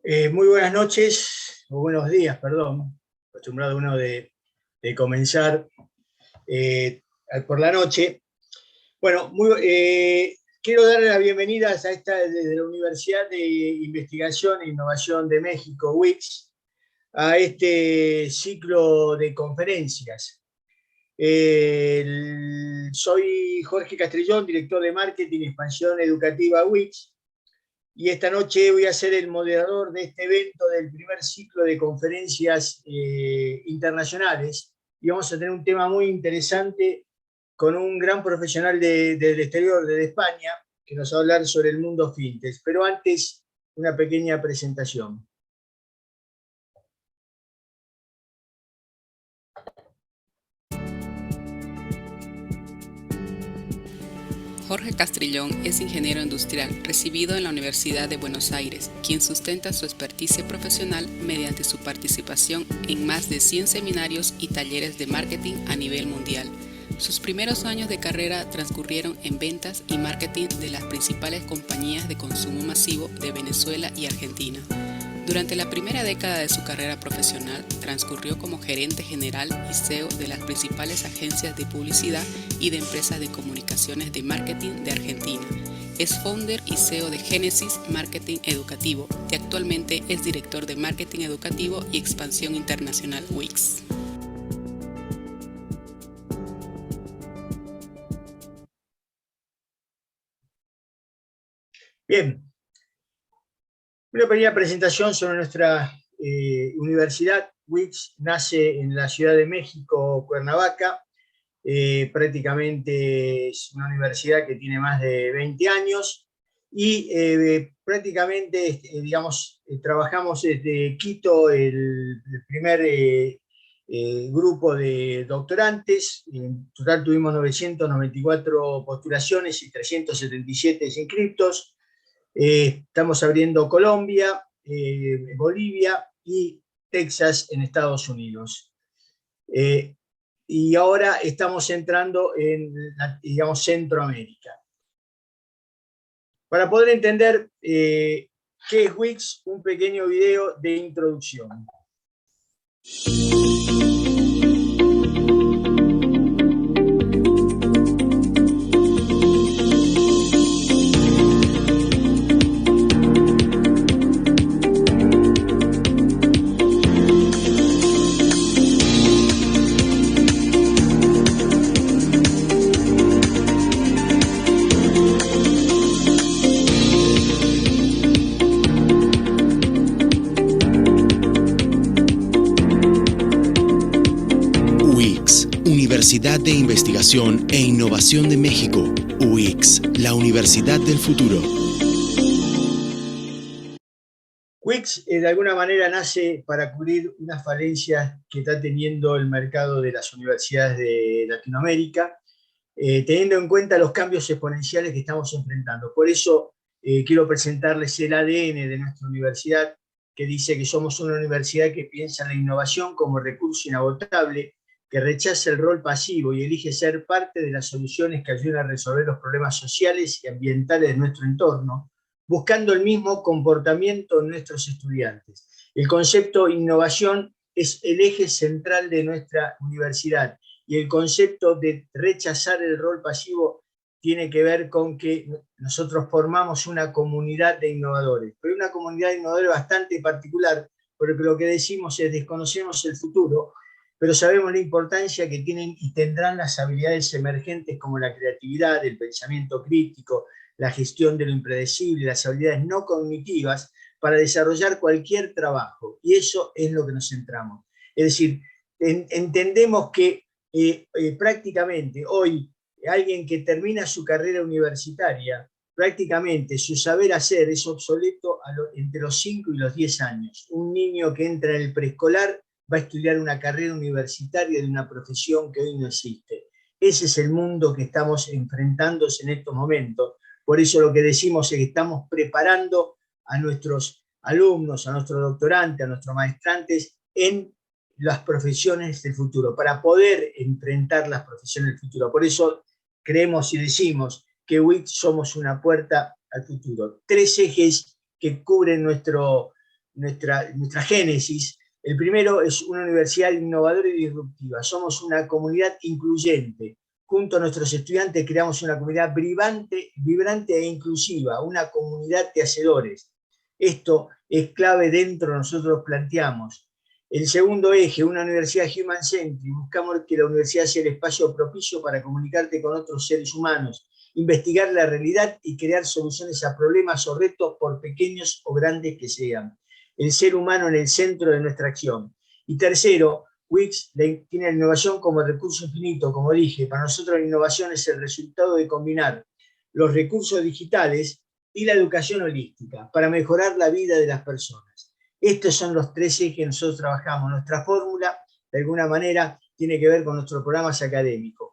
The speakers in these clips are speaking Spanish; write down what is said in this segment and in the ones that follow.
Muy buenas noches, o buenos días, perdón. Acostumbrado uno de comenzar por la noche. Bueno, quiero darle las bienvenidas a esta desde la Universidad de Investigación e Innovación de México, UICS, a este ciclo de conferencias. Soy Jorge Castrillón, director de Marketing y Expansión Educativa UICS. Y esta noche voy a ser el moderador de este evento del primer ciclo de conferencias internacionales. Y vamos a tener un tema muy interesante con un gran profesional del exterior, de España, que nos va a hablar sobre el mundo fintech. Pero antes, una pequeña presentación. Jorge Castrillón es ingeniero industrial, recibido en la Universidad de Buenos Aires, quien sustenta su experticia profesional mediante su participación en más de 100 seminarios y talleres de marketing a nivel mundial. Sus primeros años de carrera transcurrieron en ventas y marketing de las principales compañías de consumo masivo de Venezuela y Argentina. Durante la primera década de su carrera profesional, transcurrió como gerente general y CEO de las principales agencias de publicidad y de empresas de comunicaciones de marketing de Argentina. Es founder y CEO de Génesis Marketing Educativo y actualmente es director de Marketing Educativo y Expansión Internacional UICS. Bien. Una pequeña presentación sobre nuestra universidad. UICS nace en la Ciudad de México, Cuernavaca. Prácticamente es una universidad que tiene más de 20 años y prácticamente, trabajamos desde Quito, el primer grupo de doctorantes. En total tuvimos 994 postulaciones y 377 inscriptos. Estamos abriendo Colombia, Bolivia y Texas en Estados Unidos. Y ahora estamos entrando en, Centroamérica. Para poder entender qué es UICS, un pequeño video de introducción. Universidad de Investigación e Innovación de México, UICS, la Universidad del Futuro. UICS de alguna manera nace para cubrir unas falencias que está teniendo el mercado de las universidades de Latinoamérica, teniendo en cuenta los cambios exponenciales que estamos enfrentando. Por eso quiero presentarles el ADN de nuestra universidad, que dice que somos una universidad que piensa en la innovación como recurso inagotable, que rechaza el rol pasivo y elige ser parte de las soluciones que ayudan a resolver los problemas sociales y ambientales de nuestro entorno, buscando el mismo comportamiento en nuestros estudiantes. El concepto innovación es el eje central de nuestra universidad y el concepto de rechazar el rol pasivo tiene que ver con que nosotros formamos una comunidad de innovadores, pero una comunidad de innovadores bastante particular, porque lo que decimos es desconocemos el futuro, pero sabemos la importancia que tienen y tendrán las habilidades emergentes como la creatividad, el pensamiento crítico, la gestión de lo impredecible, las habilidades no cognitivas para desarrollar cualquier trabajo. Y eso es lo que nos centramos. Es decir, entendemos que prácticamente hoy alguien que termina su carrera universitaria, prácticamente su saber hacer es obsoleto entre los 5 y los 10 años. Un niño que entra en el preescolar va a estudiar una carrera universitaria de una profesión que hoy no existe. Ese es el mundo que estamos enfrentándose en estos momentos. Por eso lo que decimos es que estamos preparando a nuestros alumnos, a nuestros doctorantes, a nuestros maestrantes en las profesiones del futuro, para poder enfrentar las profesiones del futuro. Por eso creemos y decimos que UICS somos una puerta al futuro. 3 ejes que cubren nuestro nuestra génesis. El primero es una universidad innovadora y disruptiva. Somos una comunidad incluyente. Junto a nuestros estudiantes creamos una comunidad vibrante e inclusiva, una comunidad de hacedores. Esto es clave dentro, nosotros planteamos. El segundo eje, una universidad human-centric. Buscamos que la universidad sea el espacio propicio para comunicarte con otros seres humanos, investigar la realidad y crear soluciones a problemas o retos, por pequeños o grandes que sean. El ser humano en el centro de nuestra acción. Y tercero, UICS tiene la innovación como recurso infinito, como dije. Para nosotros la innovación es el resultado de combinar los recursos digitales y la educación holística para mejorar la vida de las personas. Estos son los tres ejes que nosotros trabajamos. Nuestra fórmula, de alguna manera, tiene que ver con nuestros programas académicos.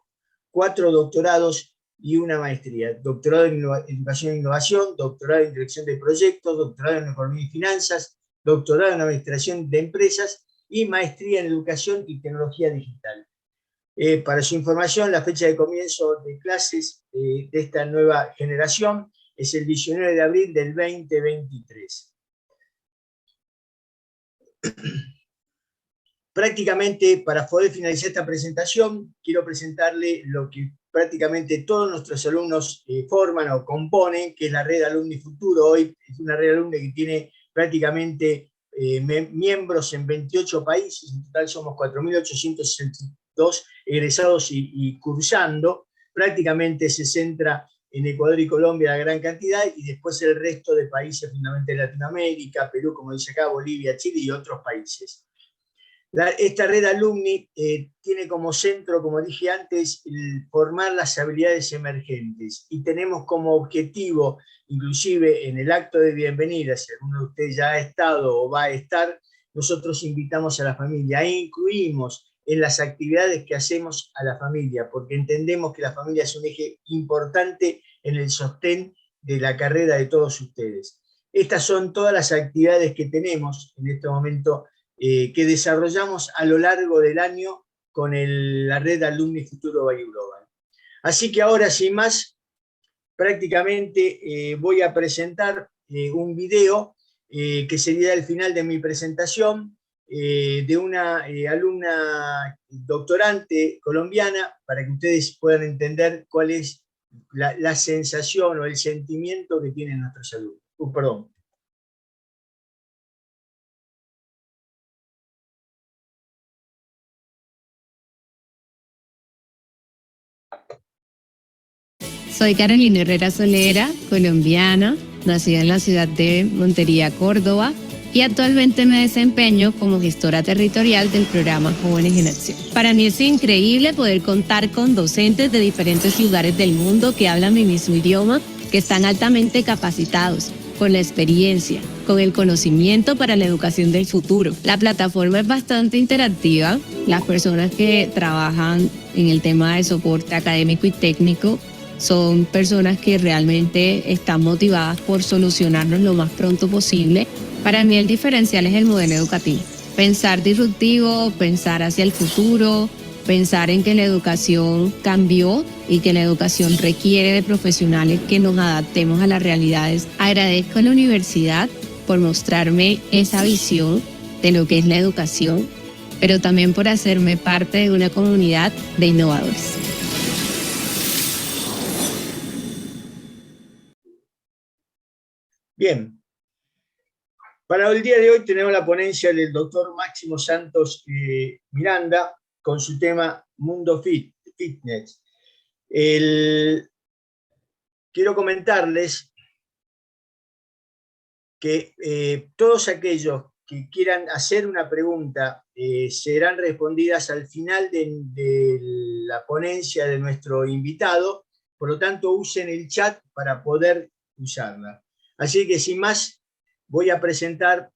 4 doctorados y una maestría. Doctorado en Educación e Innovación, doctorado en Dirección de Proyectos, doctorado en Economía y Finanzas, doctorado en Administración de Empresas y maestría en Educación y Tecnología Digital. Para su información, la fecha de comienzo de clases de esta nueva generación es el 19 de abril del 2023. Prácticamente, para poder finalizar esta presentación, quiero presentarle lo que prácticamente todos nuestros alumnos forman o componen, que es la Red Alumni Futuro. Hoy es una red alumni que tiene prácticamente miembros en 28 países. En total somos 4.862 egresados y cursando. Prácticamente se centra en Ecuador y Colombia la gran cantidad, y después el resto de países, fundamentalmente Latinoamérica, Perú, como dice acá, Bolivia, Chile y otros países. Esta red alumni tiene como centro, como dije antes, el formar las habilidades emergentes, y tenemos como objetivo, inclusive en el acto de bienvenida, si alguno de ustedes ya ha estado o va a estar, nosotros invitamos a la familia e incluimos en las actividades que hacemos a la familia, porque entendemos que la familia es un eje importante en el sostén de la carrera de todos ustedes. Estas son todas las actividades que tenemos en este momento, que desarrollamos a lo largo del año con la red Alumni Futuro Value Global. Así que ahora, sin más, prácticamente voy a presentar un video que sería el final de mi presentación, de una alumna doctorante colombiana, para que ustedes puedan entender cuál es la sensación o el sentimiento que tienen nuestros alumnos. Perdón. Soy Carolina Herrera Solera, colombiana, nacida en la ciudad de Montería, Córdoba, y actualmente me desempeño como gestora territorial del programa Jóvenes en Acción. Para mí es increíble poder contar con docentes de diferentes lugares del mundo que hablan mi mismo idioma, que están altamente capacitados, con la experiencia, con el conocimiento para la educación del futuro. La plataforma es bastante interactiva. Las personas que trabajan en el tema de soporte académico y técnico son personas que realmente están motivadas por solucionarnos lo más pronto posible. Para mí el diferencial es el modelo educativo. Pensar disruptivo, pensar hacia el futuro, pensar en que la educación cambió y que la educación requiere de profesionales que nos adaptemos a las realidades. Agradezco a la universidad por mostrarme esa visión de lo que es la educación, pero también por hacerme parte de una comunidad de innovadores. Bien, para el día de hoy tenemos la ponencia del doctor Máximo Santos Miranda con su tema Mundo Fitness. Quiero comentarles que todos aquellos que quieran hacer una pregunta serán respondidas al final de la ponencia de nuestro invitado, por lo tanto usen el chat para poder usarla. Así que sin más, voy a presentar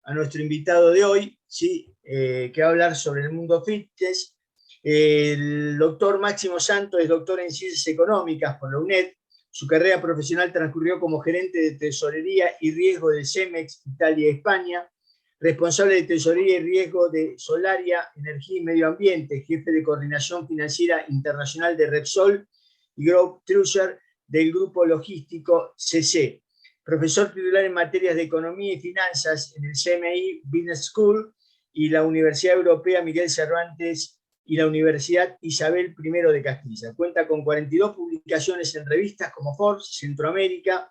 a nuestro invitado de hoy, ¿sí? Que va a hablar sobre el mundo fitness. El doctor Máximo Santos es doctor en Ciencias Económicas por la UNED. Su carrera profesional transcurrió como gerente de Tesorería y Riesgo de Cemex, Italia y España, responsable de Tesorería y Riesgo de Solaria, Energía y Medio Ambiente, jefe de Coordinación Financiera Internacional de Repsol y Growth Trucker del Grupo Logístico CC. profesor titular en materias de economía y finanzas en el CMI Business School y la Universidad Europea Miguel Cervantes y la Universidad Isabel I de Castilla. Cuenta con 42 publicaciones en revistas como Forbes, Centroamérica,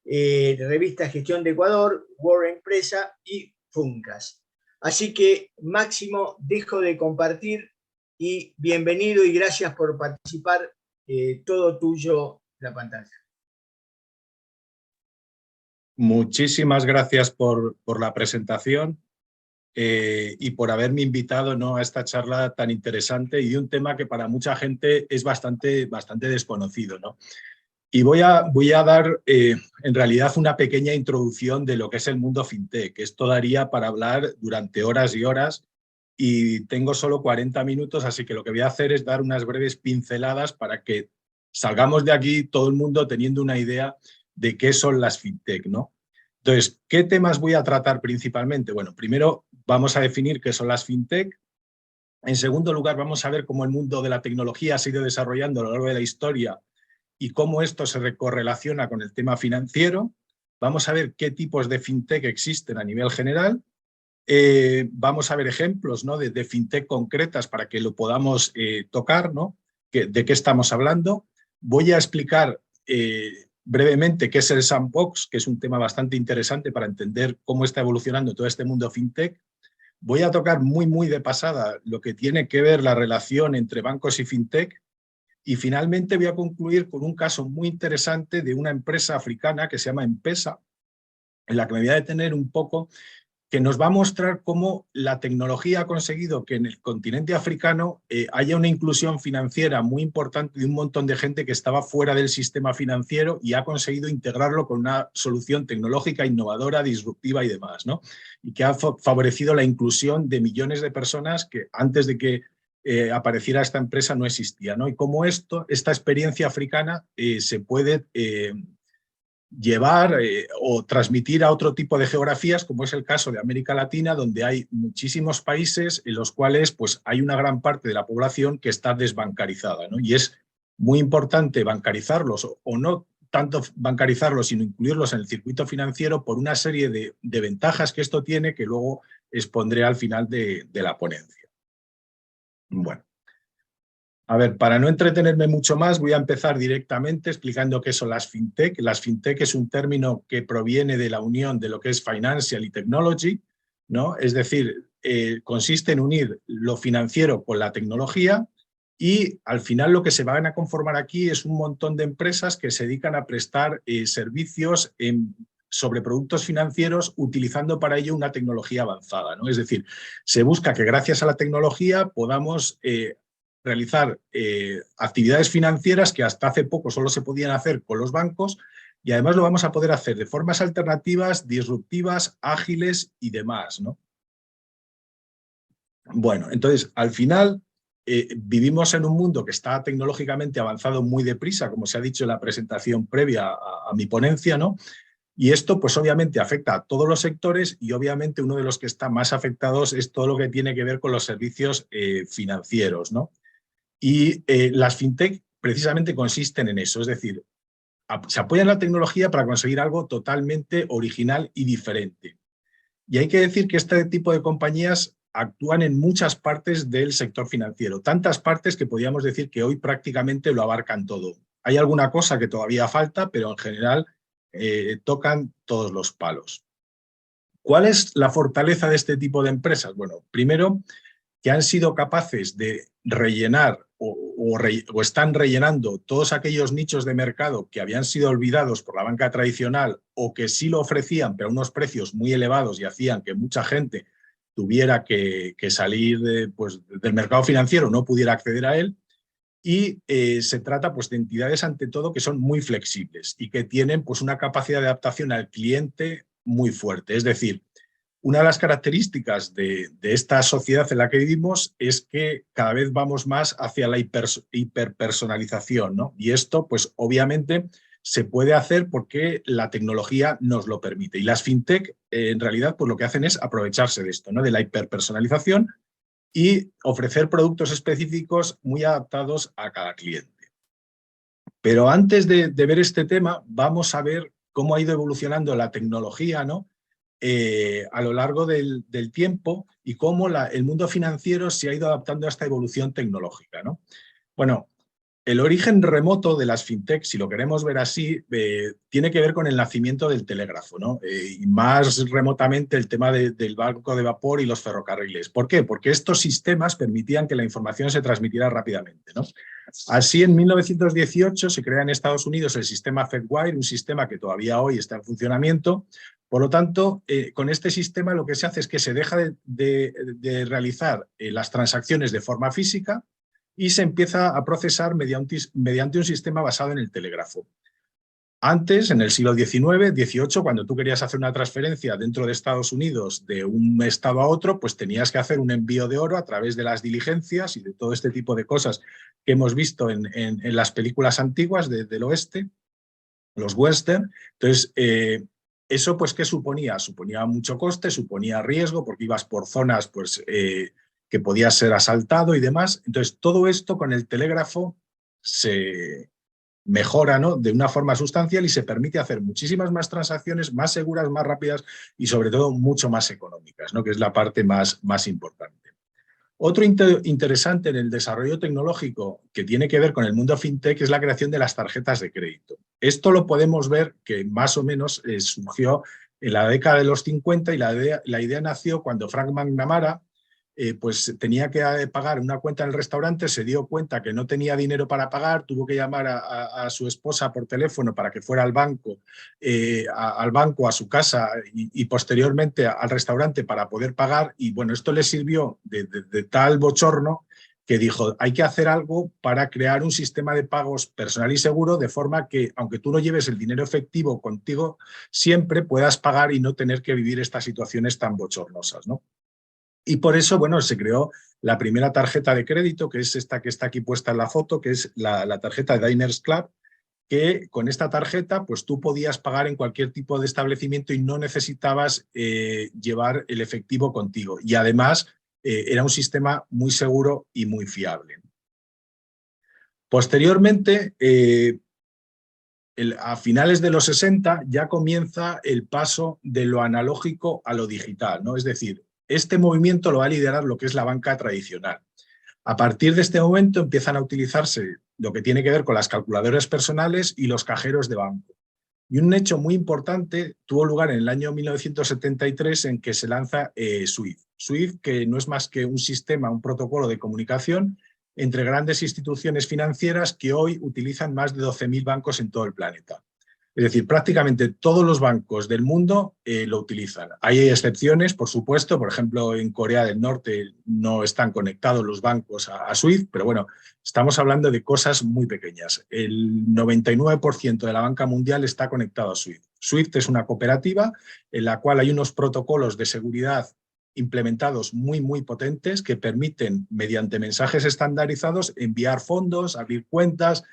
revista Gestión de Ecuador, World Empresa y Funcas. Así que, Máximo, dejo de compartir y bienvenido y gracias por participar. Todo tuyo la pantalla. Muchísimas gracias por la presentación y por haberme invitado, ¿no?, a esta charla tan interesante y de un tema que para mucha gente es bastante desconocido, ¿no? Y voy a dar en realidad una pequeña introducción de lo que es el mundo fintech. Esto daría para hablar durante horas y horas y tengo solo 40 minutos, así que lo que voy a hacer es dar unas breves pinceladas para que salgamos de aquí todo el mundo teniendo una idea de qué son las fintech, ¿no? Entonces, ¿qué temas voy a tratar principalmente? Bueno, primero vamos a definir qué son las fintech. En segundo lugar, vamos a ver cómo el mundo de la tecnología se ha ido desarrollando a lo largo de la historia y cómo esto se correlaciona con el tema financiero. Vamos a ver qué tipos de fintech existen a nivel general. Vamos a ver ejemplos, ¿no?, de fintech concretas para que lo podamos tocar, ¿no?, de qué estamos hablando. Voy a explicar brevemente qué es el sandbox, que es un tema bastante interesante para entender cómo está evolucionando todo este mundo fintech. Voy a tocar muy de pasada lo que tiene que ver la relación entre bancos y fintech. Y finalmente voy a concluir con un caso muy interesante de una empresa africana que se llama M-Pesa, en la que me voy a detener un poco, que nos va a mostrar cómo la tecnología ha conseguido que en el continente africano haya una inclusión financiera muy importante de un montón de gente que estaba fuera del sistema financiero y ha conseguido integrarlo con una solución tecnológica innovadora, disruptiva y demás, ¿no? Y que ha favorecido la inclusión de millones de personas que antes de que apareciera esta empresa no existía, ¿no? Y cómo esta experiencia africana se puede llevar o transmitir a otro tipo de geografías, como es el caso de América Latina, donde hay muchísimos países en los cuales pues, hay una gran parte de la población que está desbancarizada, ¿no? Y es muy importante bancarizarlos o no tanto bancarizarlos, sino incluirlos en el circuito financiero por una serie de ventajas que esto tiene que luego expondré al final de la ponencia. Bueno. A ver, para no entretenerme mucho más, voy a empezar directamente explicando qué son las fintech. Las fintech es un término que proviene de la unión de lo que es financial y technology, ¿no? Es decir, consiste en unir lo financiero con la tecnología y al final lo que se van a conformar aquí es un montón de empresas que se dedican a prestar servicios sobre productos financieros utilizando para ello una tecnología avanzada, ¿no? Es decir, se busca que gracias a la tecnología podamos realizar actividades financieras que hasta hace poco solo se podían hacer con los bancos y además lo vamos a poder hacer de formas alternativas, disruptivas, ágiles y demás, ¿no? Bueno, entonces, al final vivimos en un mundo que está tecnológicamente avanzado muy deprisa, como se ha dicho en la presentación previa a mi ponencia, ¿no? Y esto, pues obviamente afecta a todos los sectores y obviamente uno de los que está más afectados es todo lo que tiene que ver con los servicios financieros, ¿no? Y las fintech precisamente consisten en eso, es decir, se apoyan en la tecnología para conseguir algo totalmente original y diferente. Y hay que decir que este tipo de compañías actúan en muchas partes del sector financiero, tantas partes que podríamos decir que hoy prácticamente lo abarcan todo. Hay alguna cosa que todavía falta, pero en general tocan todos los palos. ¿Cuál es la fortaleza de este tipo de empresas? Bueno, primero, que han sido capaces de rellenar o están rellenando todos aquellos nichos de mercado que habían sido olvidados por la banca tradicional o que sí lo ofrecían, pero a unos precios muy elevados y hacían que mucha gente tuviera que salir del mercado financiero, no pudiera acceder a él. Y se trata pues, de entidades, ante todo, que son muy flexibles y que tienen pues, una capacidad de adaptación al cliente muy fuerte. Es decir, una de las características de esta sociedad en la que vivimos es que cada vez vamos más hacia la hiperpersonalización, ¿no? Y esto, pues obviamente, se puede hacer porque la tecnología nos lo permite. Y las fintech, en realidad, pues lo que hacen es aprovecharse de esto, ¿no? De la hiperpersonalización y ofrecer productos específicos muy adaptados a cada cliente. Pero antes de ver este tema, vamos a ver cómo ha ido evolucionando la tecnología, ¿no? A lo largo del tiempo y cómo el mundo financiero se ha ido adaptando a esta evolución tecnológica, ¿no? Bueno, el origen remoto de las fintech, si lo queremos ver así, tiene que ver con el nacimiento del telégrafo, ¿no? Y más remotamente el tema del barco de vapor y los ferrocarriles. ¿Por qué? Porque estos sistemas permitían que la información se transmitiera rápidamente, ¿no? Así, en 1918 se crea en Estados Unidos el sistema Fedwire, un sistema que todavía hoy está en funcionamiento. Por lo tanto, con este sistema lo que se hace es que se deja de realizar las transacciones de forma física y se empieza a procesar mediante un sistema basado en el telégrafo. Antes, en el siglo XIX, XVIII, cuando tú querías hacer una transferencia dentro de Estados Unidos de un estado a otro, pues tenías que hacer un envío de oro a través de las diligencias y de todo este tipo de cosas que hemos visto en las películas antiguas del oeste, los western. Entonces, eso, pues, ¿qué suponía? Suponía mucho coste, suponía riesgo, porque ibas por zonas, pues, que podías ser asaltado y demás. Entonces, todo esto con el telégrafo se mejora, ¿no?, de una forma sustancial y se permite hacer muchísimas más transacciones, más seguras, más rápidas y, sobre todo, mucho más económicas, ¿no?, que es la parte más importante. Otro interesante en el desarrollo tecnológico que tiene que ver con el mundo fintech es la creación de las tarjetas de crédito. Esto lo podemos ver que más o menos surgió en la década de los 50 y la idea nació cuando Frank McNamara pues tenía que pagar una cuenta en el restaurante, se dio cuenta que no tenía dinero para pagar, tuvo que llamar a su esposa por teléfono para que fuera al banco, a su casa y posteriormente al restaurante para poder pagar. Y bueno, esto le sirvió de tal bochorno que dijo, hay que hacer algo para crear un sistema de pagos personal y seguro, de forma que, aunque tú no lleves el dinero efectivo contigo, siempre puedas pagar y no tener que vivir estas situaciones tan bochornosas, ¿no? Y por eso, bueno, se creó la primera tarjeta de crédito, que es esta que está aquí puesta en la foto, que es la tarjeta de Diners Club, que con esta tarjeta pues tú podías pagar en cualquier tipo de establecimiento y no necesitabas llevar el efectivo contigo. Y además era un sistema muy seguro y muy fiable. Posteriormente, a finales de los 60 ya comienza el paso de lo analógico a lo digital, ¿no? Es decir, este movimiento lo va a liderar lo que es la banca tradicional. A partir de este momento empiezan a utilizarse lo que tiene que ver con las calculadoras personales y los cajeros de banco. Y un hecho muy importante tuvo lugar en el año 1973 en que se lanza SWIFT. SWIFT, que no es más que un sistema, un protocolo de comunicación entre grandes instituciones financieras que hoy utilizan más de 12.000 bancos en todo el planeta. Es decir, prácticamente todos los bancos del mundo lo utilizan. Hay excepciones, por supuesto. Por ejemplo, en Corea del Norte no están conectados los bancos a SWIFT, pero bueno, estamos hablando de cosas muy pequeñas. El 99% de la banca mundial está conectado a SWIFT. SWIFT es una cooperativa en la cual hay unos protocolos de seguridad implementados muy potentes que permiten, mediante mensajes estandarizados, enviar fondos, abrir cuentas,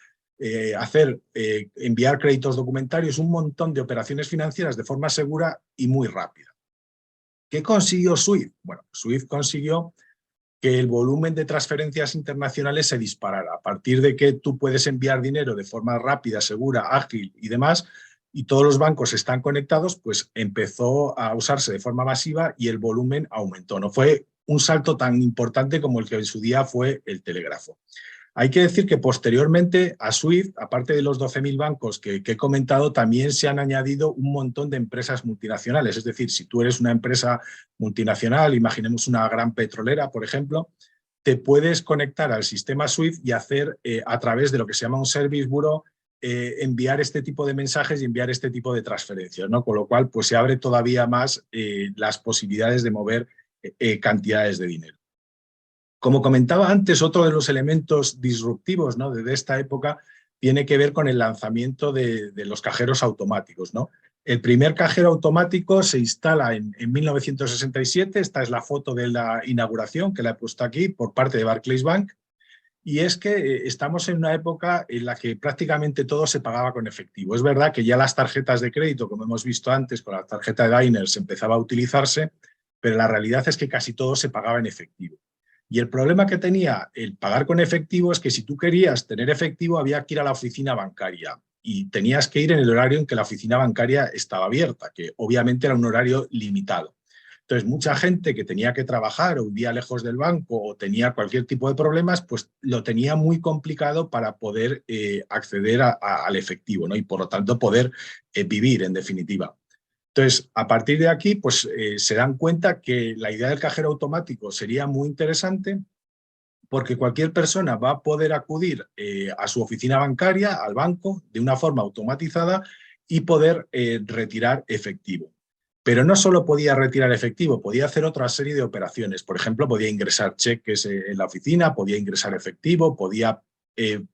enviar créditos documentarios, un montón de operaciones financieras de forma segura y muy rápida. ¿Qué consiguió SWIFT? Bueno, SWIFT consiguió que el volumen de transferencias internacionales se disparara. A partir de que tú puedes enviar dinero de forma rápida, segura, ágil y demás, y todos los bancos están conectados, pues empezó a usarse de forma masiva y el volumen aumentó. No fue un salto tan importante como el que en su día fue el telégrafo. Hay que decir que posteriormente a SWIFT, aparte de los 12.000 bancos que he comentado, también se han añadido un montón de empresas multinacionales. Es decir, si tú eres una empresa multinacional, imaginemos una gran petrolera, por ejemplo, te puedes conectar al sistema SWIFT y hacer a través de lo que se llama un service bureau, enviar este tipo de mensajes y enviar este tipo de transferencias, ¿no? Con lo cual, pues se abre todavía más las posibilidades de mover cantidades de dinero. Como comentaba antes, otro de los elementos disruptivos, ¿no?, de esta época tiene que ver con el lanzamiento de los cajeros automáticos, ¿no? El primer cajero automático se instala en 1967, esta es la foto de la inauguración que la he puesto aquí por parte de Barclays Bank, y es que estamos en una época en la que prácticamente todo se pagaba con efectivo. Es verdad que ya las tarjetas de crédito, como hemos visto antes, con la tarjeta de Diners empezaba a utilizarse, pero la realidad es que casi todo se pagaba en efectivo. Y el problema que tenía el pagar con efectivo es que si tú querías tener efectivo había que ir a la oficina bancaria. y tenías que ir en el horario en que la oficina bancaria estaba abierta, que obviamente era un horario limitado. Entonces, mucha gente que tenía que trabajar o vivía lejos del banco o tenía cualquier tipo de problemas, pues lo tenía muy complicado para poder acceder al efectivo, ¿no? Y por lo tanto poder vivir, en definitiva. Entonces, a partir de aquí, pues se dan cuenta que la idea del cajero automático sería muy interesante porque cualquier persona va a poder acudir a su oficina bancaria, al banco, de una forma automatizada y poder retirar efectivo. Pero no solo podía retirar efectivo, podía hacer otra serie de operaciones. Por ejemplo, podía ingresar cheques en la oficina, podía ingresar efectivo, podía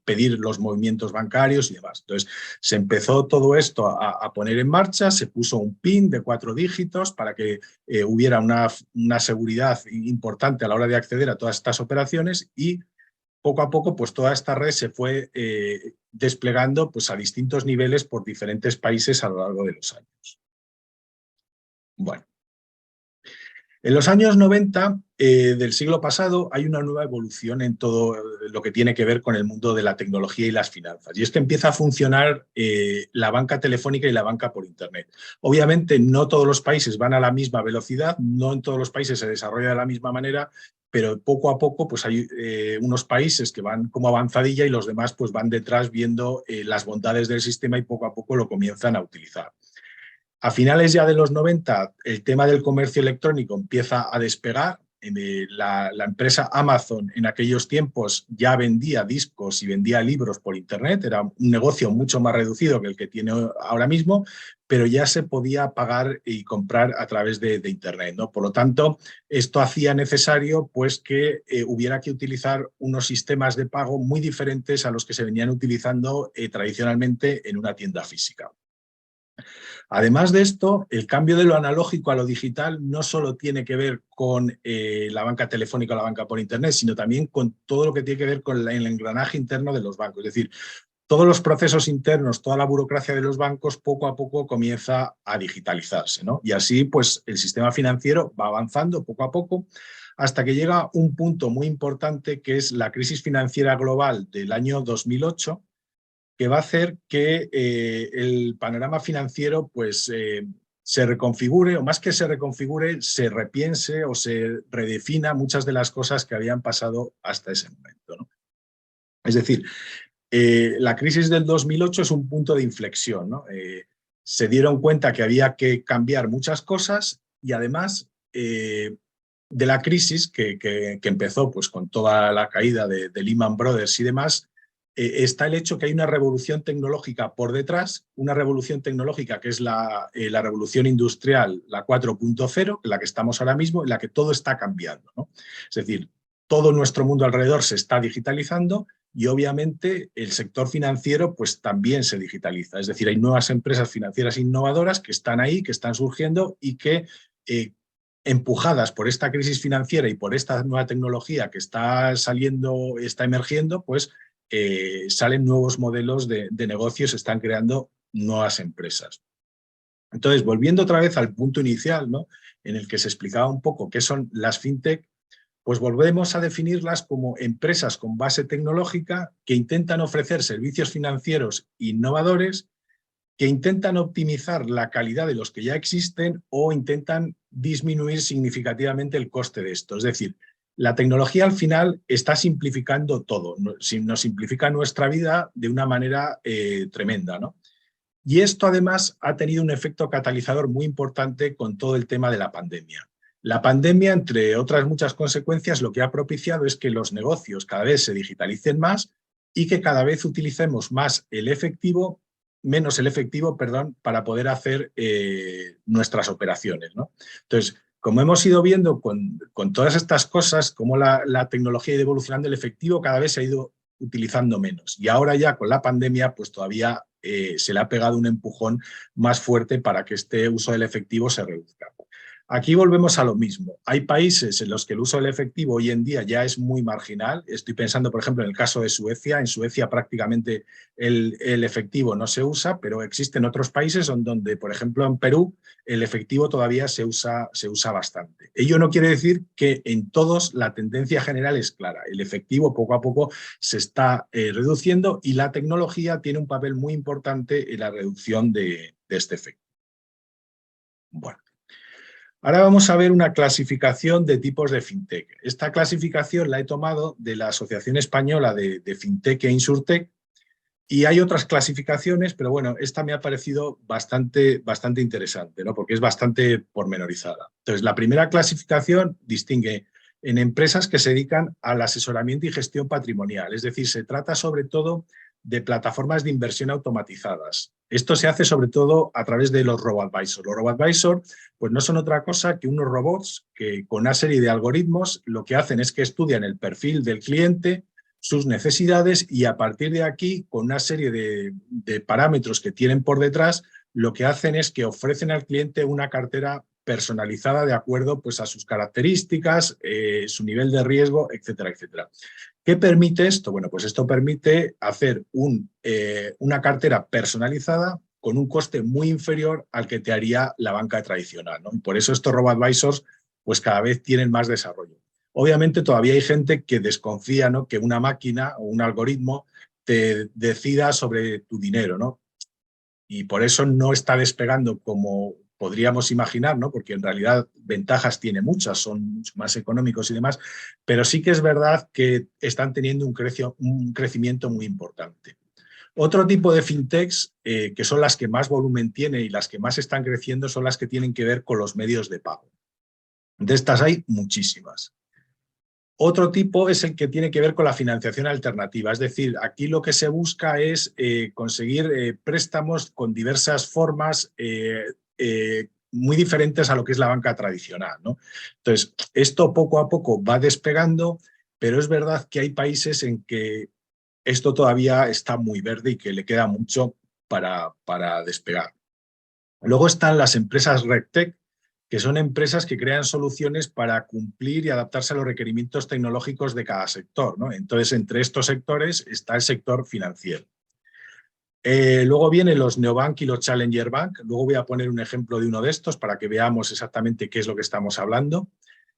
pedir los movimientos bancarios y demás. Entonces, se empezó todo esto a poner en marcha, se puso un PIN de 4 dígitos para que hubiera una seguridad importante a la hora de acceder a todas estas operaciones y poco a poco pues toda esta red se fue desplegando pues, a distintos niveles por diferentes países a lo largo de los años. Bueno. En los años 90 del siglo pasado hay una nueva evolución en todo lo que tiene que ver con el mundo de la tecnología y las finanzas. Y es que empieza a funcionar la banca telefónica y la banca por Internet. Obviamente no todos los países van a la misma velocidad, no en todos los países se desarrolla de la misma manera, pero poco a poco pues hay unos países que van como avanzadilla y los demás pues van detrás viendo las bondades del sistema y poco a poco lo comienzan a utilizar. A finales ya de los 90, el tema del comercio electrónico empieza a despegar. La empresa Amazon en aquellos tiempos ya vendía discos y vendía libros por Internet. Era un negocio mucho más reducido que el que tiene ahora mismo, pero ya se podía pagar y comprar a través de Internet, ¿no? Por lo tanto, esto hacía necesario pues, que hubiera que utilizar unos sistemas de pago muy diferentes a los que se venían utilizando tradicionalmente en una tienda física. Además de esto, el cambio de lo analógico a lo digital no solo tiene que ver con la banca telefónica o la banca por Internet, sino también con todo lo que tiene que ver con el engranaje interno de los bancos. Es decir, todos los procesos internos, toda la burocracia de los bancos poco a poco comienza a digitalizarse, ¿no? Y así pues el sistema financiero va avanzando poco a poco hasta que llega un punto muy importante que es la crisis financiera global del año 2008, que va a hacer que el panorama financiero pues, se reconfigure, o más que se reconfigure, se repiense o se redefina muchas de las cosas que habían pasado hasta ese momento, ¿no? Es decir, la crisis del 2008 es un punto de inflexión, ¿no? Se dieron cuenta que había que cambiar muchas cosas y además de la crisis que empezó pues, con toda la caída de Lehman Brothers y demás, está el hecho que hay una revolución tecnológica por detrás, una revolución tecnológica que es la revolución industrial, la 4.0, la que estamos ahora mismo, en la que todo está cambiando, ¿no? Es decir, todo nuestro mundo alrededor se está digitalizando y obviamente el sector financiero pues también se digitaliza. Es decir, hay nuevas empresas financieras innovadoras que están ahí, que están surgiendo y que empujadas por esta crisis financiera y por esta nueva tecnología que está saliendo, está emergiendo, pues salen nuevos modelos de negocios, se están creando nuevas empresas. Entonces, volviendo otra vez al punto inicial, ¿no? En el que se explicaba un poco qué son las fintech, pues volvemos a definirlas como empresas con base tecnológica que intentan ofrecer servicios financieros innovadores, que intentan optimizar la calidad de los que ya existen o intentan disminuir significativamente el coste de esto. Es decir, la tecnología al final está simplificando todo, nos simplifica nuestra vida de una manera tremenda, ¿no? Y esto además ha tenido un efecto catalizador muy importante con todo el tema de la pandemia. La pandemia, entre otras muchas consecuencias, lo que ha propiciado es que los negocios cada vez se digitalicen más y que cada vez utilicemos más menos el efectivo, para poder hacer nuestras operaciones, ¿no? Entonces, como hemos ido viendo con todas estas cosas, cómo la tecnología ha ido evolucionando, el efectivo cada vez se ha ido utilizando menos. Y ahora ya con la pandemia, pues todavía se le ha pegado un empujón más fuerte para que este uso del efectivo se reduzca. Aquí volvemos a lo mismo. Hay países en los que el uso del efectivo hoy en día ya es muy marginal. Estoy pensando, por ejemplo, en el caso de Suecia. En Suecia prácticamente el efectivo no se usa, pero existen otros países donde, por ejemplo, en Perú, el efectivo todavía se usa bastante. Ello no quiere decir que en todos la tendencia general es clara. El efectivo poco a poco se está reduciendo y la tecnología tiene un papel muy importante en la reducción de este efecto. Bueno. Ahora vamos a ver una clasificación de tipos de fintech. Esta clasificación la he tomado de la Asociación Española de Fintech e Insurtech y hay otras clasificaciones, pero bueno, esta me ha parecido bastante interesante, ¿no? Porque es bastante pormenorizada. Entonces, la primera clasificación distingue en empresas que se dedican al asesoramiento y gestión patrimonial, es decir, se trata sobre todo de plataformas de inversión automatizadas. Esto se hace sobre todo a través de los robo-advisor. Los robo-advisor pues no son otra cosa que unos robots que con una serie de algoritmos lo que hacen es que estudian el perfil del cliente, sus necesidades y a partir de aquí, con una serie de parámetros que tienen por detrás, lo que hacen es que ofrecen al cliente una cartera personalizada de acuerdo pues, a sus características, su nivel de riesgo, etcétera, etcétera. ¿Qué permite esto? Bueno, pues esto permite hacer una cartera personalizada con un coste muy inferior al que te haría la banca tradicional, ¿no? Y por eso estos robo-advisors pues cada vez tienen más desarrollo. Obviamente todavía hay gente que desconfía, ¿no?, que una máquina o un algoritmo te decida sobre tu dinero, ¿no? Y por eso no está despegando como podríamos imaginar, ¿no? Porque en realidad ventajas tiene muchas, son mucho más económicos y demás, pero sí que es verdad que están teniendo un crecimiento muy importante. Otro tipo de fintechs, que son las que más volumen tienen y las que más están creciendo, son las que tienen que ver con los medios de pago. De estas hay muchísimas. Otro tipo es el que tiene que ver con la financiación alternativa, es decir, aquí lo que se busca es conseguir préstamos con diversas formas muy diferentes a lo que es la banca tradicional, ¿no? Entonces, esto poco a poco va despegando, pero es verdad que hay países en que esto todavía está muy verde y que le queda mucho para despegar. Luego están las empresas RegTech, que son empresas que crean soluciones para cumplir y adaptarse a los requerimientos tecnológicos de cada sector, ¿no? Entonces, entre estos sectores está el sector financiero. Luego vienen los neobank y los challenger bank. Luego voy a poner un ejemplo de uno de estos para que veamos exactamente qué es lo que estamos hablando.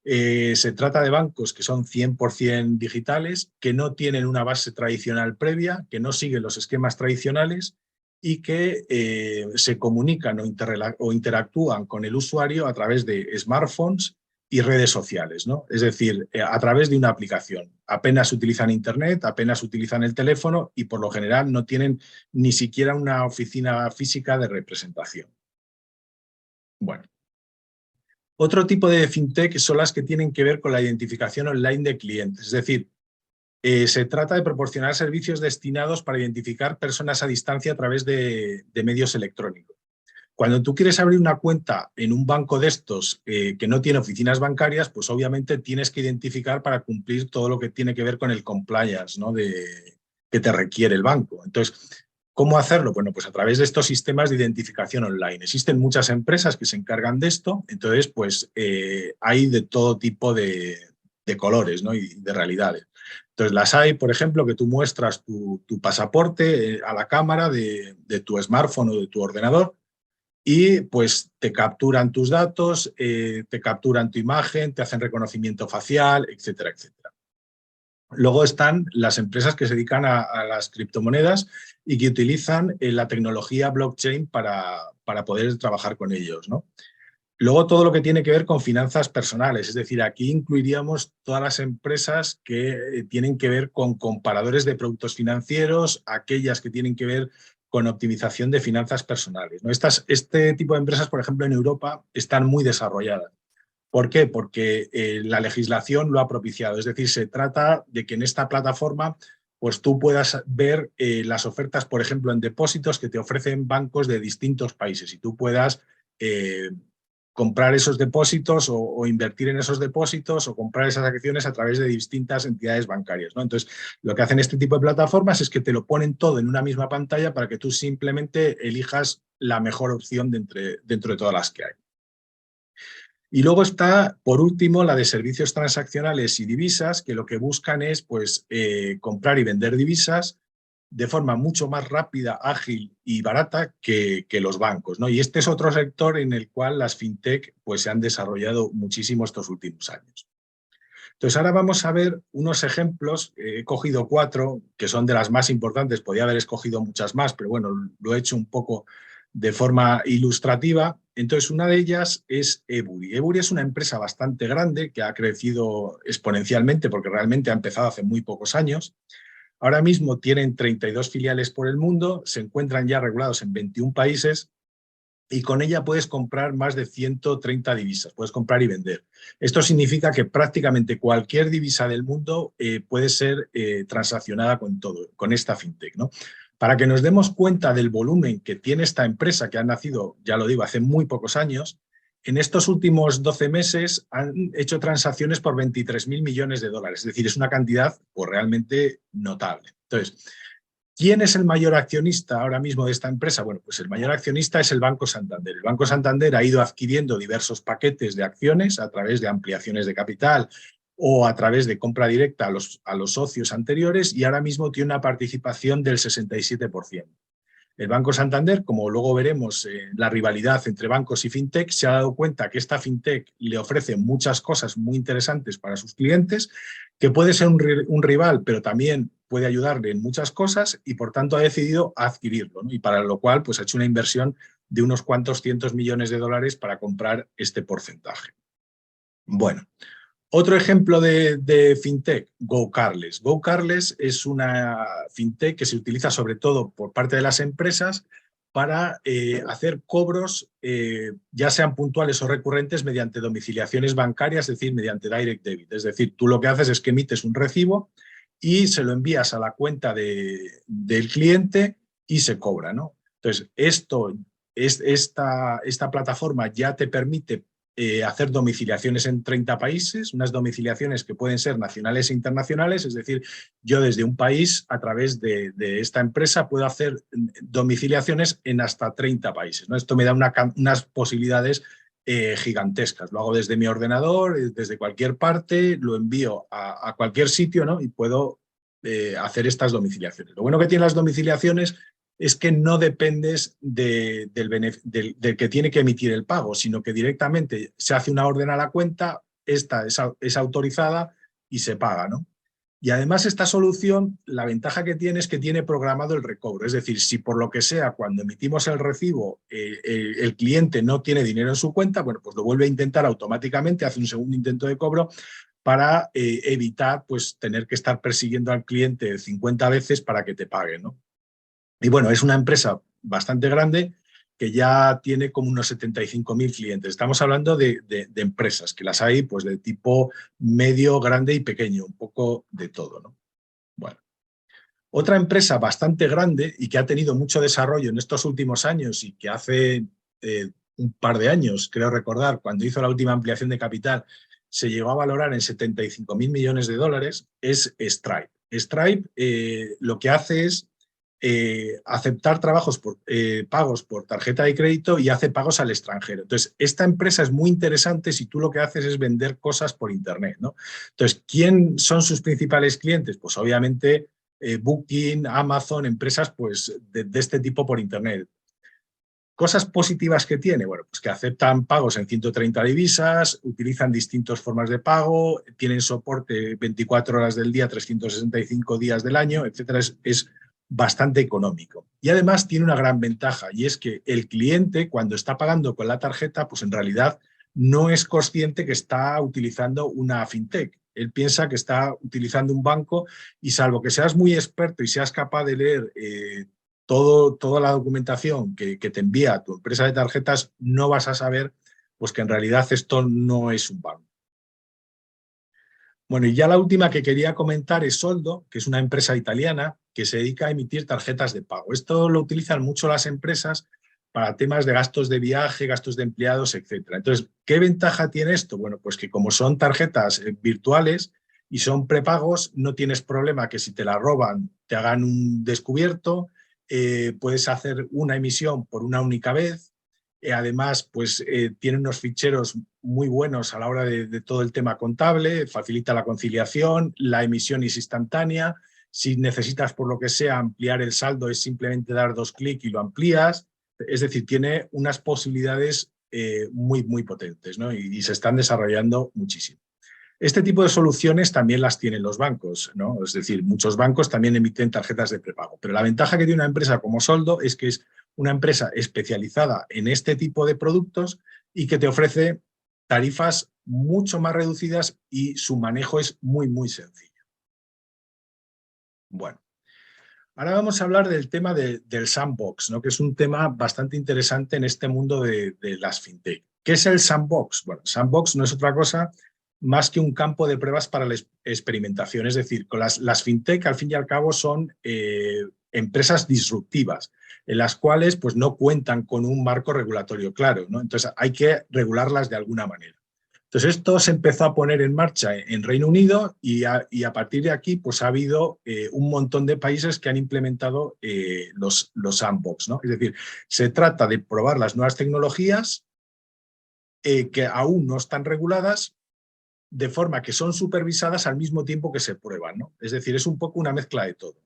Se trata de bancos que son 100% digitales, que no tienen una base tradicional previa, que no siguen los esquemas tradicionales y que se comunican o interactúan con el usuario a través de smartphones y redes sociales, ¿no? Es decir, a través de una aplicación. Apenas utilizan Internet, apenas utilizan el teléfono y por lo general no tienen ni siquiera una oficina física de representación. Bueno. Otro tipo de fintech son las que tienen que ver con la identificación online de clientes, es decir, se trata de proporcionar servicios destinados para identificar personas a distancia a través de medios electrónicos. Cuando tú quieres abrir una cuenta en un banco de estos que no tiene oficinas bancarias, pues obviamente tienes que identificar para cumplir todo lo que tiene que ver con el compliance, ¿no?, que te requiere el banco. Entonces, ¿cómo hacerlo? Bueno, pues a través de estos sistemas de identificación online. Existen muchas empresas que se encargan de esto, entonces pues hay de todo tipo de colores, ¿no?, y de realidades. Entonces las hay, por ejemplo, que tú muestras tu pasaporte a la cámara de tu smartphone o de tu ordenador y pues te capturan tus datos, te capturan tu imagen, te hacen reconocimiento facial, etcétera, etcétera. Luego están las empresas que se dedican a las criptomonedas y que utilizan la tecnología blockchain para poder trabajar con ellos, ¿no? Luego todo lo que tiene que ver con finanzas personales, es decir, aquí incluiríamos todas las empresas que tienen que ver con comparadores de productos financieros, aquellas que tienen que ver con optimización de finanzas personales, ¿no? Este tipo de empresas, por ejemplo, en Europa están muy desarrolladas. ¿Por qué? Porque la legislación lo ha propiciado, es decir, se trata de que en esta plataforma pues tú puedas ver las ofertas, por ejemplo, en depósitos que te ofrecen bancos de distintos países y tú puedas comprar esos depósitos o invertir en esos depósitos o comprar esas acciones a través de distintas entidades bancarias, ¿no? Entonces, lo que hacen este tipo de plataformas es que te lo ponen todo en una misma pantalla para que tú simplemente elijas la mejor opción dentro de todas las que hay. Y luego está, por último, la de servicios transaccionales y divisas, que lo que buscan es pues, comprar y vender divisas de forma mucho más rápida, ágil y barata que los bancos, ¿no? Y este es otro sector en el cual las fintech pues, se han desarrollado muchísimo estos últimos años. Entonces ahora vamos a ver unos ejemplos, he cogido 4 que son de las más importantes, podía haber escogido muchas más, pero bueno, lo he hecho un poco de forma ilustrativa. Entonces una de ellas es Ebury. Ebury es una empresa bastante grande que ha crecido exponencialmente porque realmente ha empezado hace muy pocos años. Ahora mismo tienen 32 filiales por el mundo, se encuentran ya regulados en 21 países y con ella puedes comprar más de 130 divisas, puedes comprar y vender. Esto significa que prácticamente cualquier divisa del mundo puede ser transaccionada con esta fintech, ¿no? Para que nos demos cuenta del volumen que tiene esta empresa, que ha nacido, ya lo digo, hace muy pocos años, en estos últimos 12 meses han hecho transacciones por 23.000 millones de dólares, es decir, es una cantidad pues, realmente notable. Entonces, ¿quién es el mayor accionista ahora mismo de esta empresa? Bueno, pues el mayor accionista es el Banco Santander. El Banco Santander ha ido adquiriendo diversos paquetes de acciones a través de ampliaciones de capital o a través de compra directa a los socios anteriores y ahora mismo tiene una participación del 67%. El Banco Santander, como luego veremos la rivalidad entre bancos y fintech, se ha dado cuenta que esta fintech le ofrece muchas cosas muy interesantes para sus clientes, que puede ser un rival, pero también puede ayudarle en muchas cosas y por tanto ha decidido adquirirlo, ¿no? Y para lo cual pues, ha hecho una inversión de unos cuantos cientos millones de dólares para comprar este porcentaje. Bueno, otro ejemplo de fintech, GoCarless. GoCarless es una fintech que se utiliza sobre todo por parte de las empresas para hacer cobros, ya sean puntuales o recurrentes, mediante domiciliaciones bancarias, es decir, mediante direct debit. Es decir, tú lo que haces es que emites un recibo y se lo envías a la cuenta del cliente y se cobra, ¿no? Entonces, esta plataforma ya te permite hacer domiciliaciones en 30 países, unas domiciliaciones que pueden ser nacionales e internacionales, es decir, yo desde un país, a través de esta empresa, puedo hacer domiciliaciones en hasta 30 países, ¿no? Esto me da unas posibilidades gigantescas. Lo hago desde mi ordenador, desde cualquier parte, lo envío a cualquier sitio, ¿no? Y puedo hacer estas domiciliaciones. Lo bueno que tienen las domiciliaciones es que no dependes del que tiene que emitir el pago, sino que directamente se hace una orden a la cuenta, esta es autorizada y se paga, ¿no? Y además esta solución, la ventaja que tiene es que tiene programado el recobro. Es decir, si por lo que sea, cuando emitimos el recibo, el cliente no tiene dinero en su cuenta, bueno, pues lo vuelve a intentar automáticamente, hace un segundo intento de cobro para evitar pues, tener que estar persiguiendo al cliente 50 veces para que te pague, ¿no? Y bueno, es una empresa bastante grande que ya tiene como unos 75.000 clientes. Estamos hablando de empresas, que las hay pues de tipo medio, grande y pequeño, un poco de todo, ¿no? Bueno, otra empresa bastante grande y que ha tenido mucho desarrollo en estos últimos años y que hace un par de años, creo recordar, cuando hizo la última ampliación de capital, se llegó a valorar en 75.000 millones de dólares, es Stripe. Stripe lo que hace es aceptar pagos por tarjeta de crédito y hace pagos al extranjero. Entonces, esta empresa es muy interesante si tú lo que haces es vender cosas por Internet, ¿no? Entonces, ¿quién son sus principales clientes? Pues obviamente Booking, Amazon, empresas pues, de este tipo por Internet. Cosas positivas que tiene, bueno, pues que aceptan pagos en 130 divisas, utilizan distintas formas de pago, tienen soporte 24 horas del día, 365 días del año, etcétera. Es bastante económico. Y además tiene una gran ventaja y es que el cliente cuando está pagando con la tarjeta, pues en realidad no es consciente que está utilizando una fintech. Él piensa que está utilizando un banco y salvo que seas muy experto y seas capaz de leer toda la documentación que te envía tu empresa de tarjetas, no vas a saber pues, que en realidad esto no es un banco. Bueno, y ya la última que quería comentar es Soldo, que es una empresa italiana que se dedica a emitir tarjetas de pago. Esto lo utilizan mucho las empresas para temas de gastos de viaje, gastos de empleados, etc. Entonces, ¿qué ventaja tiene esto? Bueno, pues que como son tarjetas virtuales y son prepagos, no tienes problema que si te la roban te hagan un descubierto, puedes hacer una emisión por una única vez, Además, pues tiene unos ficheros muy buenos a la hora de todo el tema contable, facilita la conciliación, la emisión es instantánea. Si necesitas, por lo que sea, ampliar el saldo, es simplemente dar 2 clics y lo amplías. Es decir, tiene unas posibilidades muy, muy potentes, ¿no? Y se están desarrollando muchísimo. Este tipo de soluciones también las tienen los bancos, ¿no? Es decir, muchos bancos también emiten tarjetas de prepago. Pero la ventaja que tiene una empresa como Soldo es que es una empresa especializada en este tipo de productos y que te ofrece tarifas mucho más reducidas y su manejo es muy, muy sencillo. Bueno, ahora vamos a hablar del tema del sandbox, ¿no? Que es un tema bastante interesante en este mundo de las fintech. ¿Qué es el sandbox? Bueno, sandbox no es otra cosa más que un campo de pruebas para la experimentación. Es decir, con las fintech, al fin y al cabo, son empresas disruptivas, en las cuales pues, no cuentan con un marco regulatorio claro, ¿no? Entonces, hay que regularlas de alguna manera. Entonces, esto se empezó a poner en marcha en Reino Unido y a partir de aquí pues, ha habido un montón de países que han implementado los sandbox, ¿no? Es decir, se trata de probar las nuevas tecnologías que aún no están reguladas, de forma que son supervisadas al mismo tiempo que se prueban, ¿no? Es decir, es un poco una mezcla de todo.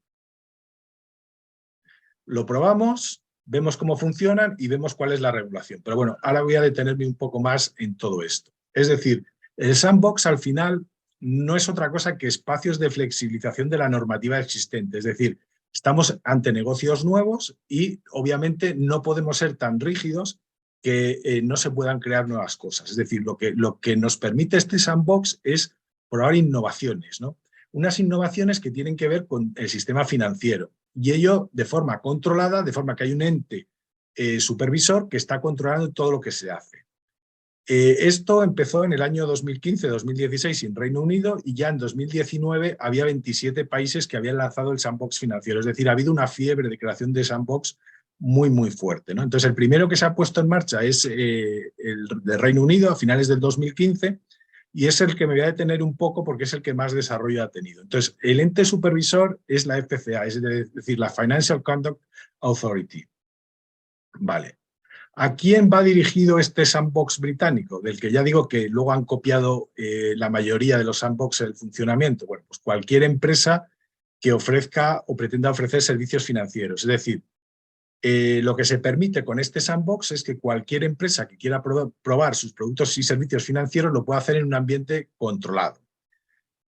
Lo probamos, vemos cómo funcionan y vemos cuál es la regulación. Pero bueno, ahora voy a detenerme un poco más en todo esto. Es decir, el sandbox al final no es otra cosa que espacios de flexibilización de la normativa existente. Es decir, estamos ante negocios nuevos y obviamente no podemos ser tan rígidos que no se puedan crear nuevas cosas. Es decir, lo que nos permite este sandbox es probar innovaciones, ¿no? Unas innovaciones que tienen que ver con el sistema financiero y ello de forma controlada, de forma que hay un ente supervisor que está controlando todo lo que se hace. Esto empezó en el año 2015-2016 en Reino Unido y ya en 2019 había 27 países que habían lanzado el sandbox financiero. Es decir, ha habido una fiebre de creación de sandbox muy, muy fuerte, ¿no? Entonces, el primero que se ha puesto en marcha es el de Reino Unido a finales del 2015 y es el que me voy a detener un poco porque es el que más desarrollo ha tenido. Entonces, el ente supervisor es la FCA, es decir, la Financial Conduct Authority. Vale. ¿A quién va dirigido este sandbox británico? Del que ya digo que luego han copiado la mayoría de los sandbox el funcionamiento. Bueno, pues cualquier empresa que ofrezca o pretenda ofrecer servicios financieros. Es decir, lo que se permite con este sandbox es que cualquier empresa que quiera probar sus productos y servicios financieros lo pueda hacer en un ambiente controlado.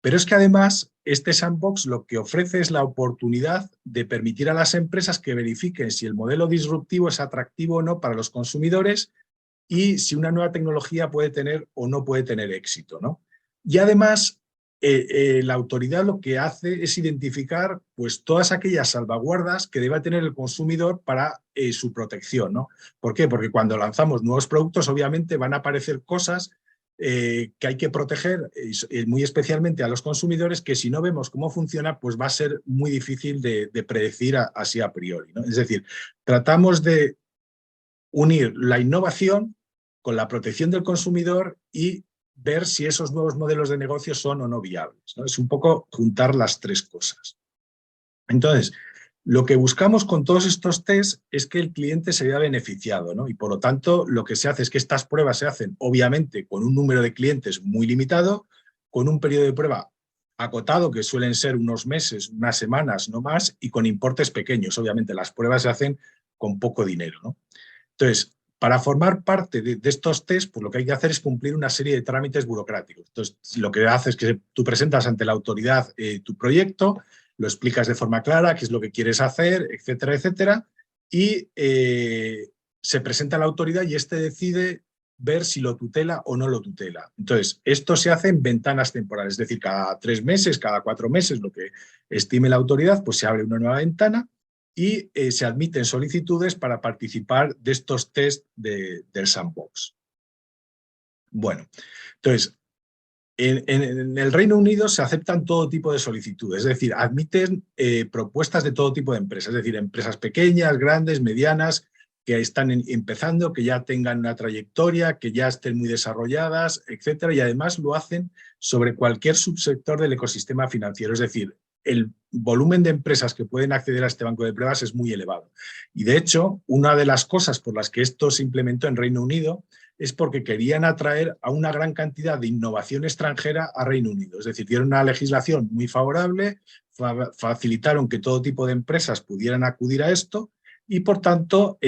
Pero es que además este sandbox lo que ofrece es la oportunidad de permitir a las empresas que verifiquen si el modelo disruptivo es atractivo o no para los consumidores y si una nueva tecnología puede tener o no puede tener éxito, ¿no? Y además la autoridad lo que hace es identificar pues, todas aquellas salvaguardas que deba tener el consumidor para su protección, ¿no? ¿Por qué? Porque cuando lanzamos nuevos productos obviamente van a aparecer cosas que hay que proteger muy especialmente a los consumidores que si no vemos cómo funciona pues va a ser muy difícil de predecir así a priori, ¿no? Es decir, tratamos de unir la innovación con la protección del consumidor y ver si esos nuevos modelos de negocio son o no viables, ¿no? Es un poco juntar las tres cosas. Entonces, lo que buscamos con todos estos test es que el cliente se vea beneficiado, ¿no? Y por lo tanto, lo que se hace es que estas pruebas se hacen, obviamente, con un número de clientes muy limitado, con un periodo de prueba acotado, que suelen ser unos meses, unas semanas, no más, y con importes pequeños. Obviamente, las pruebas se hacen con poco dinero, ¿no? Entonces, para formar parte de estos test, pues lo que hay que hacer es cumplir una serie de trámites burocráticos. Entonces, lo que haces es que tú presentas ante la autoridad tu proyecto, lo explicas de forma clara, qué es lo que quieres hacer, etcétera, etcétera, y se presenta a la autoridad y éste decide ver si lo tutela o no lo tutela. Entonces, esto se hace en ventanas temporales, es decir, cada 3 meses, cada 4 meses, lo que estime la autoridad, pues se abre una nueva ventana y se admiten solicitudes para participar de estos test del sandbox. Bueno, entonces, en el Reino Unido se aceptan todo tipo de solicitudes, es decir, admiten propuestas de todo tipo de empresas, es decir, empresas pequeñas, grandes, medianas, que están empezando, que ya tengan una trayectoria, que ya estén muy desarrolladas, etcétera, y además lo hacen sobre cualquier subsector del ecosistema financiero, es decir, el volumen de empresas que pueden acceder a este banco de pruebas es muy elevado. Y de hecho, una de las cosas por las que esto se implementó en Reino Unido es porque querían atraer a una gran cantidad de innovación extranjera a Reino Unido. Es decir, dieron una legislación muy favorable, facilitaron que todo tipo de empresas pudieran acudir a esto y, por tanto,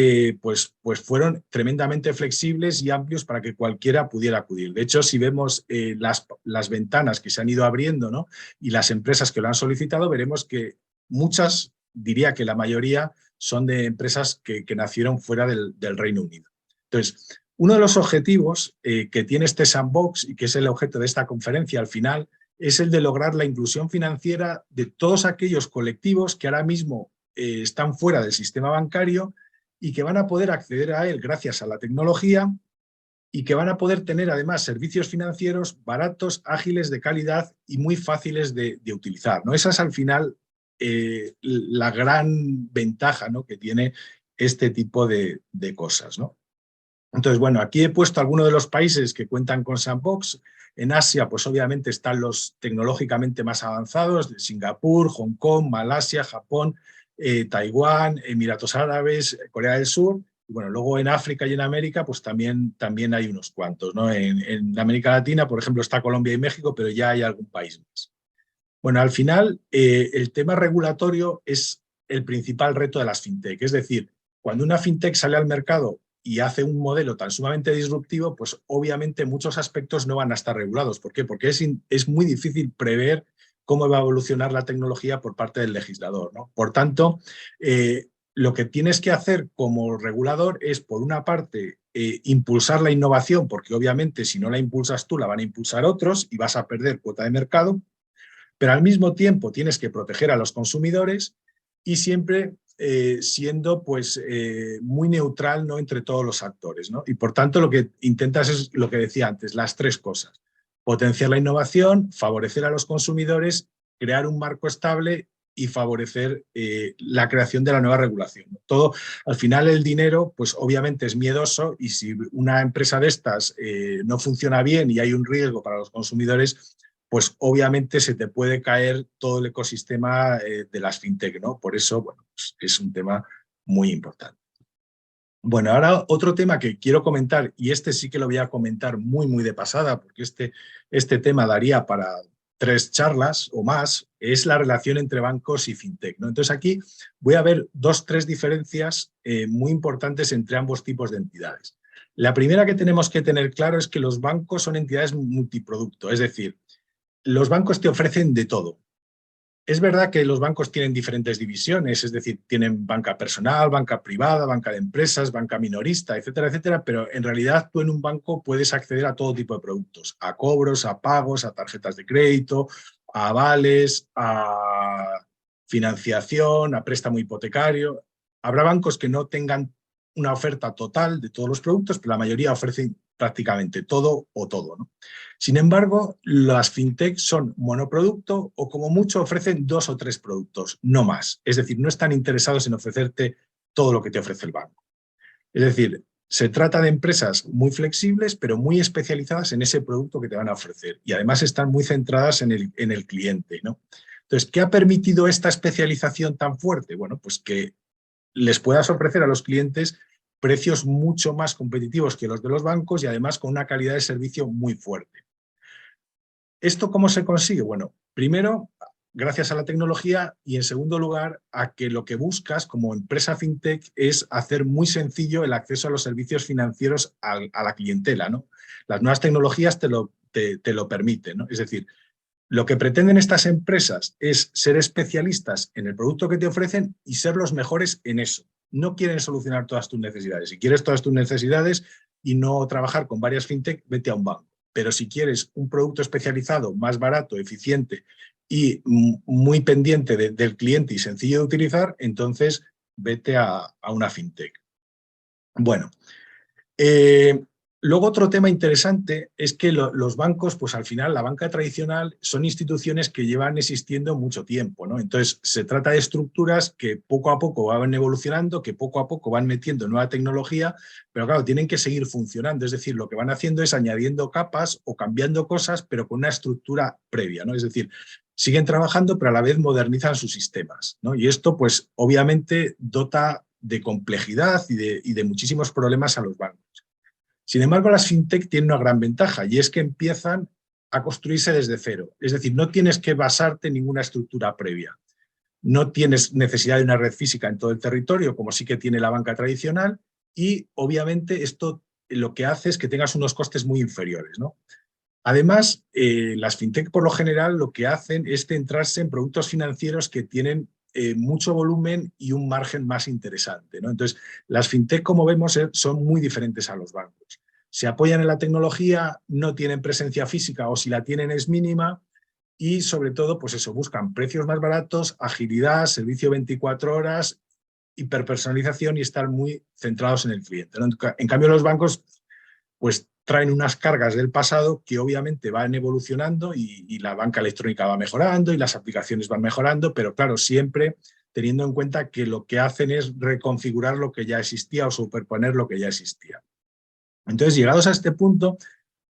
pues fueron tremendamente flexibles y amplios para que cualquiera pudiera acudir. De hecho, si vemos las ventanas que se han ido abriendo, ¿no?, y las empresas que lo han solicitado, veremos que muchas, diría que la mayoría, son de empresas que nacieron fuera del Reino Unido. Entonces, uno de los objetivos que tiene este sandbox y que es el objeto de esta conferencia al final es el de lograr la inclusión financiera de todos aquellos colectivos que ahora mismo están fuera del sistema bancario y que van a poder acceder a él gracias a la tecnología y que van a poder tener además servicios financieros baratos, ágiles, de calidad y muy fáciles de utilizar, ¿no? Esa es al final la gran ventaja, ¿no?, que tiene este tipo de cosas, ¿no? Entonces, bueno, aquí he puesto algunos de los países que cuentan con sandbox. En Asia, pues obviamente están los tecnológicamente más avanzados, de Singapur, Hong Kong, Malasia, Japón, Taiwán, Emiratos Árabes, Corea del Sur. Y bueno, luego en África y en América, pues también hay unos cuantos, ¿no? En América Latina, por ejemplo, está Colombia y México, pero ya hay algún país más. Bueno, al final, el tema regulatorio es el principal reto de las fintech. Es decir, cuando una fintech sale al mercado y hace un modelo tan sumamente disruptivo, pues obviamente muchos aspectos no van a estar regulados. ¿Por qué? Porque es muy difícil prever cómo va a evolucionar la tecnología por parte del legislador, ¿no? Por tanto, lo que tienes que hacer como regulador es, por una parte, impulsar la innovación, porque obviamente si no la impulsas tú, la van a impulsar otros y vas a perder cuota de mercado, pero al mismo tiempo tienes que proteger a los consumidores y siempre siendo pues, muy neutral, ¿no?, entre todos los actores, ¿no? Y por tanto lo que intentas es lo que decía antes, las tres cosas: potenciar la innovación, favorecer a los consumidores, crear un marco estable y favorecer la creación de la nueva regulación. Todo, al final el dinero, pues obviamente es miedoso y si una empresa de estas no funciona bien y hay un riesgo para los consumidores, pues obviamente se te puede caer todo el ecosistema de las fintech, ¿no? Por eso, bueno, pues es un tema muy importante. Bueno, ahora otro tema que quiero comentar, y este sí que lo voy a comentar muy de pasada, porque este tema daría para 3 charlas o más, es la relación entre bancos y fintech, ¿no? Entonces aquí voy a ver 2-3 diferencias muy importantes entre ambos tipos de entidades. La primera que tenemos que tener claro es que los bancos son entidades multiproducto, es decir, los bancos te ofrecen de todo. Es verdad que los bancos tienen diferentes divisiones, es decir, tienen banca personal, banca privada, banca de empresas, banca minorista, etcétera, etcétera, pero en realidad tú en un banco puedes acceder a todo tipo de productos, a cobros, a pagos, a tarjetas de crédito, a avales, a financiación, a préstamo hipotecario. Habrá bancos que no tengan una oferta total de todos los productos, pero la mayoría ofrecen prácticamente todo o todo, ¿no? Sin embargo, las fintech son monoproducto o como mucho ofrecen 2 o 3 productos, no más. Es decir, no están interesados en ofrecerte todo lo que te ofrece el banco. Es decir, se trata de empresas muy flexibles, pero muy especializadas en ese producto que te van a ofrecer. Y además están muy centradas en el cliente, ¿no? Entonces, ¿qué ha permitido esta especialización tan fuerte? Bueno, pues que les puedas ofrecer a los clientes precios mucho más competitivos que los de los bancos y además con una calidad de servicio muy fuerte. ¿Esto cómo se consigue? Bueno, primero, gracias a la tecnología y en segundo lugar, a que lo que buscas como empresa fintech es hacer muy sencillo el acceso a los servicios financieros a la clientela, ¿no? Las nuevas tecnologías te lo permiten, ¿no? Es decir, lo que pretenden estas empresas es ser especialistas en el producto que te ofrecen y ser los mejores en eso. No quieren solucionar todas tus necesidades. Si quieres todas tus necesidades y no trabajar con varias fintech, vete a un banco. Pero si quieres un producto especializado, más barato, eficiente y muy pendiente del cliente y sencillo de utilizar, entonces vete a una fintech. Bueno, luego otro tema interesante es que los bancos, pues al final la banca tradicional son instituciones que llevan existiendo mucho tiempo, ¿no? Entonces se trata de estructuras que poco a poco van evolucionando, que poco a poco van metiendo nueva tecnología, pero claro, tienen que seguir funcionando, es decir, lo que van haciendo es añadiendo capas o cambiando cosas, pero con una estructura previa, ¿no? Es decir, siguen trabajando, pero a la vez modernizan sus sistemas, ¿no? Y esto, pues, obviamente dota de complejidad y de muchísimos problemas a los bancos. Sin embargo, las fintech tienen una gran ventaja, y es que empiezan a construirse desde cero. Es decir, no tienes que basarte en ninguna estructura previa. No tienes necesidad de una red física en todo el territorio, como sí que tiene la banca tradicional, y obviamente esto lo que hace es que tengas unos costes muy inferiores, ¿no? Además, las fintech por lo general lo que hacen es centrarse en productos financieros que tienen mucho volumen y un margen más interesante, ¿no? Entonces, las fintech, como vemos, son muy diferentes a los bancos. Se apoyan en la tecnología, no tienen presencia física o si la tienen es mínima y sobre todo, pues eso, buscan precios más baratos, agilidad, servicio 24 horas, hiperpersonalización y estar muy centrados en el cliente, ¿no? En cambio, los bancos pues traen unas cargas del pasado que obviamente van evolucionando y la banca electrónica va mejorando y las aplicaciones van mejorando, pero claro, siempre teniendo en cuenta que lo que hacen es reconfigurar lo que ya existía o superponer lo que ya existía. Entonces, llegados a este punto,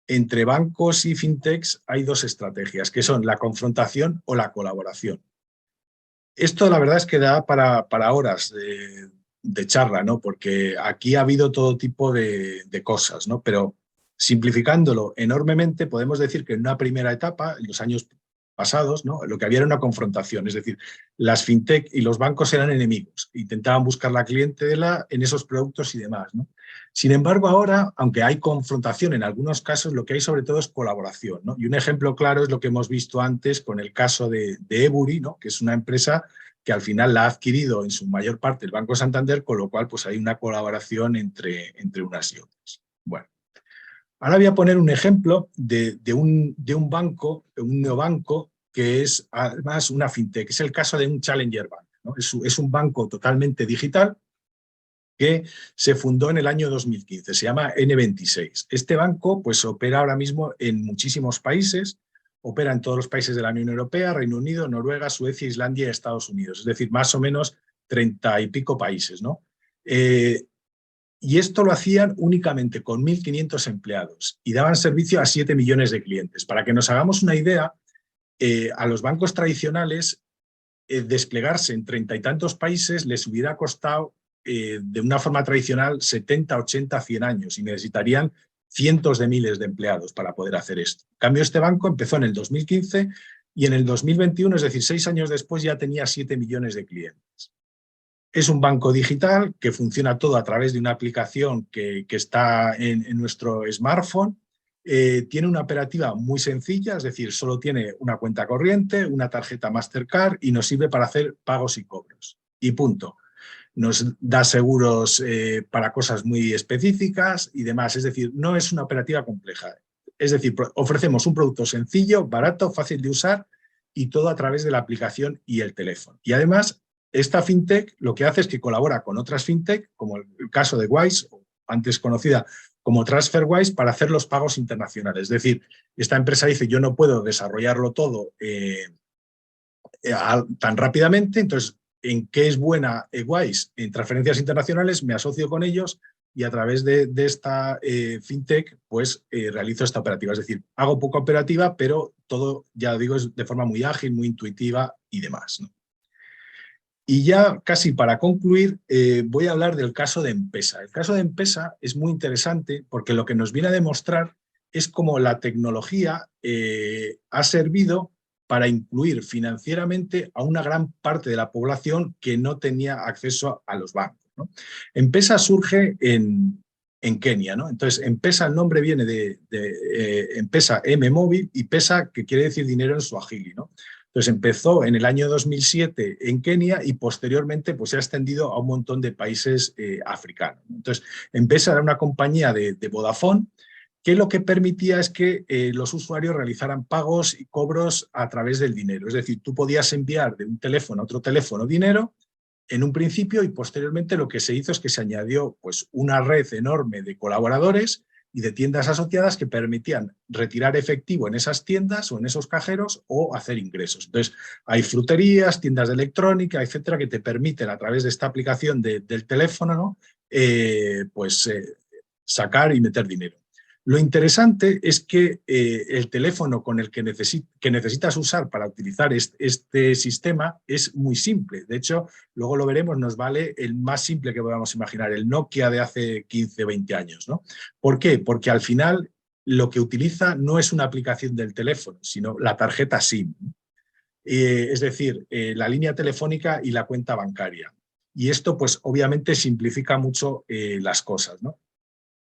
entre bancos y fintechs hay dos estrategias, que son la confrontación o la colaboración. Esto la verdad es que da para horas de charla, ¿no? Porque aquí ha habido todo tipo de cosas, ¿no? Pero simplificándolo enormemente, podemos decir que en una primera etapa, en los años pasados, ¿no? Lo que había era una confrontación, es decir, las fintech y los bancos eran enemigos, intentaban buscar la clientela en esos productos y demás, ¿no? Sin embargo, ahora, aunque hay confrontación en algunos casos, lo que hay sobre todo es colaboración, ¿no? Y un ejemplo claro es lo que hemos visto antes con el caso de Ebury, ¿no? Que es una empresa que al final la ha adquirido en su mayor parte el Banco Santander, con lo cual pues hay una colaboración entre unas y otras. Bueno, ahora voy a poner un ejemplo de un banco, un neobanco, que es además una fintech, es el caso de un Challenger Bank, ¿no? Es un banco totalmente digital que se fundó en el año 2015, se llama N26. Este banco pues opera ahora mismo en muchísimos países, opera en todos los países de la Unión Europea, Reino Unido, Noruega, Suecia, Islandia y Estados Unidos, es decir, más o menos 30 y pico países, ¿no? Y esto lo hacían únicamente con 1.500 empleados y daban servicio a 7 millones de clientes. Para que nos hagamos una idea, a los bancos tradicionales desplegarse en 30 y tantos países les hubiera costado de una forma tradicional 70, 80, 100 años y necesitarían cientos de miles de empleados para poder hacer esto. En cambio, este banco empezó en el 2015 y en el 2021, es decir, 6 años después, ya tenía 7 millones de clientes. Es un banco digital que funciona todo a través de una aplicación que está en nuestro smartphone. Tiene una operativa muy sencilla, es decir, solo tiene una cuenta corriente, una tarjeta Mastercard y nos sirve para hacer pagos y cobros. Y punto. Nos da seguros para cosas muy específicas y demás. Es decir, no es una operativa compleja. Es decir, ofrecemos un producto sencillo, barato, fácil de usar y todo a través de la aplicación y el teléfono. Y además, esta fintech lo que hace es que colabora con otras fintech, como el caso de Wise, antes conocida como TransferWise, para hacer los pagos internacionales. Es decir, esta empresa dice, yo no puedo desarrollarlo todo tan rápidamente, entonces, ¿en qué es buena Wise? En transferencias internacionales, me asocio con ellos y a través de esta fintech, pues realizo esta operativa. Es decir, hago poca operativa, pero todo, ya digo, es de forma muy ágil, muy intuitiva y demás, ¿no? Y ya casi para concluir, voy a hablar del caso de M-Pesa. El caso de M-Pesa es muy interesante porque lo que nos viene a demostrar es cómo la tecnología ha servido para incluir financieramente a una gran parte de la población que no tenía acceso a los bancos, ¿no? M-Pesa surge en Kenia, ¿no? Entonces, M-Pesa, el nombre viene de M-Pesa, M-Móvil, y Pesa, que quiere decir dinero en suajili, ¿no? Entonces empezó en el año 2007 en Kenia y posteriormente pues, se ha extendido a un montón de países africanos. Entonces, M-Pesa era una compañía de Vodafone que lo que permitía es que los usuarios realizaran pagos y cobros a través del dinero. Es decir, tú podías enviar de un teléfono a otro teléfono dinero en un principio y posteriormente lo que se hizo es que se añadió pues, una red enorme de colaboradores y de tiendas asociadas que permitían retirar efectivo en esas tiendas o en esos cajeros o hacer ingresos. Entonces, hay fruterías, tiendas de electrónica, etcétera, que te permiten a través de esta aplicación del teléfono, ¿no? Sacar y meter dinero. Lo interesante es que el teléfono con el que necesitas usar para utilizar este sistema es muy simple. De hecho, luego lo veremos, nos vale el más simple que podamos imaginar, el Nokia de hace 15, 20 años, ¿no? ¿Por qué? Porque al final lo que utiliza no es una aplicación del teléfono, sino la tarjeta SIM. Es decir, la línea telefónica y la cuenta bancaria. Y esto, pues, obviamente simplifica mucho las cosas, ¿no?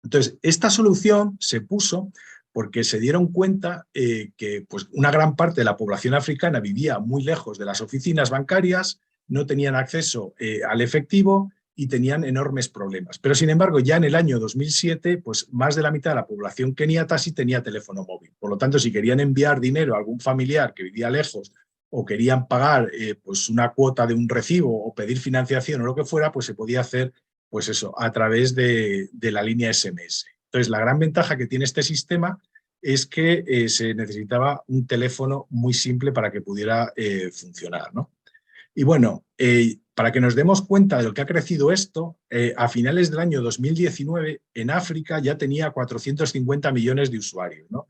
Entonces, esta solución se puso porque se dieron cuenta que pues, una gran parte de la población africana vivía muy lejos de las oficinas bancarias, no tenían acceso al efectivo y tenían enormes problemas. Pero, sin embargo, ya en el año 2007, pues más de la mitad de la población keniata sí tenía teléfono móvil. Por lo tanto, si querían enviar dinero a algún familiar que vivía lejos o querían pagar pues una cuota de un recibo o pedir financiación o lo que fuera, pues se podía hacer pues eso, a través de la línea SMS. Entonces, la gran ventaja que tiene este sistema es que se necesitaba un teléfono muy simple para que pudiera funcionar, ¿no? Y bueno, para que nos demos cuenta de lo que ha crecido esto, a finales del año 2019, en África ya tenía 450 millones de usuarios, ¿no?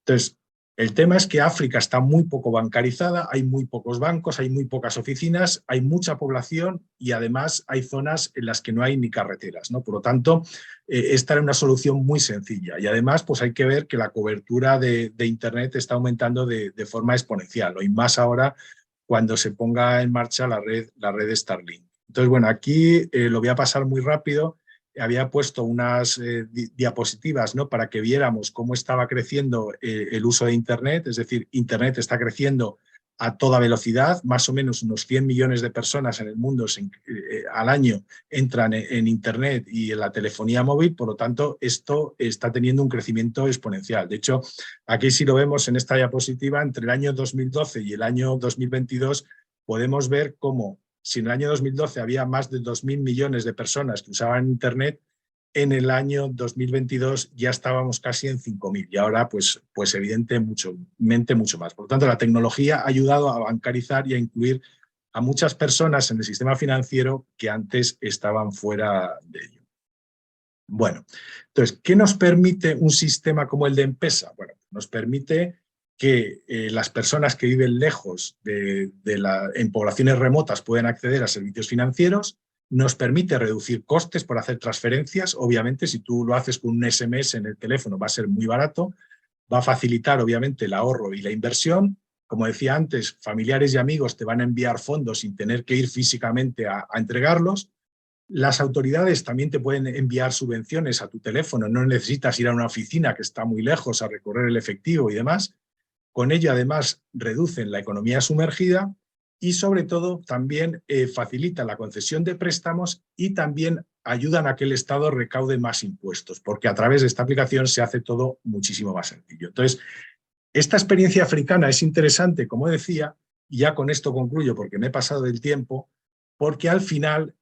Entonces, el tema es que África está muy poco bancarizada, hay muy pocos bancos, hay muy pocas oficinas, hay mucha población y además hay zonas en las que no hay ni carreteras, ¿no? Por lo tanto, esta era una solución muy sencilla y además pues hay que ver que la cobertura de Internet está aumentando de forma exponencial, ¿no? Y más ahora cuando se ponga en marcha la red Starlink. Entonces, bueno, aquí lo voy a pasar muy rápido. Había puesto unas diapositivas, ¿no?, para que viéramos cómo estaba creciendo el uso de Internet, es decir, Internet está creciendo a toda velocidad, más o menos unos 100 millones de personas en el mundo al año entran en Internet y en la telefonía móvil, por lo tanto, esto está teniendo un crecimiento exponencial. De hecho, aquí sí lo vemos en esta diapositiva, entre el año 2012 y el año 2022 podemos ver cómo si en el año 2012 había más de 2.000 millones de personas que usaban Internet, en el año 2022 ya estábamos casi en 5.000 y ahora pues evidentemente mucho más. Por lo tanto, la tecnología ha ayudado a bancarizar y a incluir a muchas personas en el sistema financiero que antes estaban fuera de ello. Bueno, entonces, ¿qué nos permite un sistema como el de M-Pesa? Bueno, nos permite que las personas que viven lejos en poblaciones remotas pueden acceder a servicios financieros, nos permite reducir costes por hacer transferencias. Obviamente, si tú lo haces con un SMS en el teléfono va a ser muy barato, va a facilitar obviamente el ahorro y la inversión. Como decía antes, familiares y amigos te van a enviar fondos sin tener que ir físicamente a entregarlos. Las autoridades también te pueden enviar subvenciones a tu teléfono, no necesitas ir a una oficina que está muy lejos a recorrer el efectivo y demás. Con ello, además, reducen la economía sumergida y, sobre todo, también facilitan la concesión de préstamos y también ayudan a que el Estado recaude más impuestos, porque a través de esta aplicación se hace todo muchísimo más sencillo. Entonces, esta experiencia africana es interesante, como decía, y ya con esto concluyo porque me he pasado del tiempo, porque al final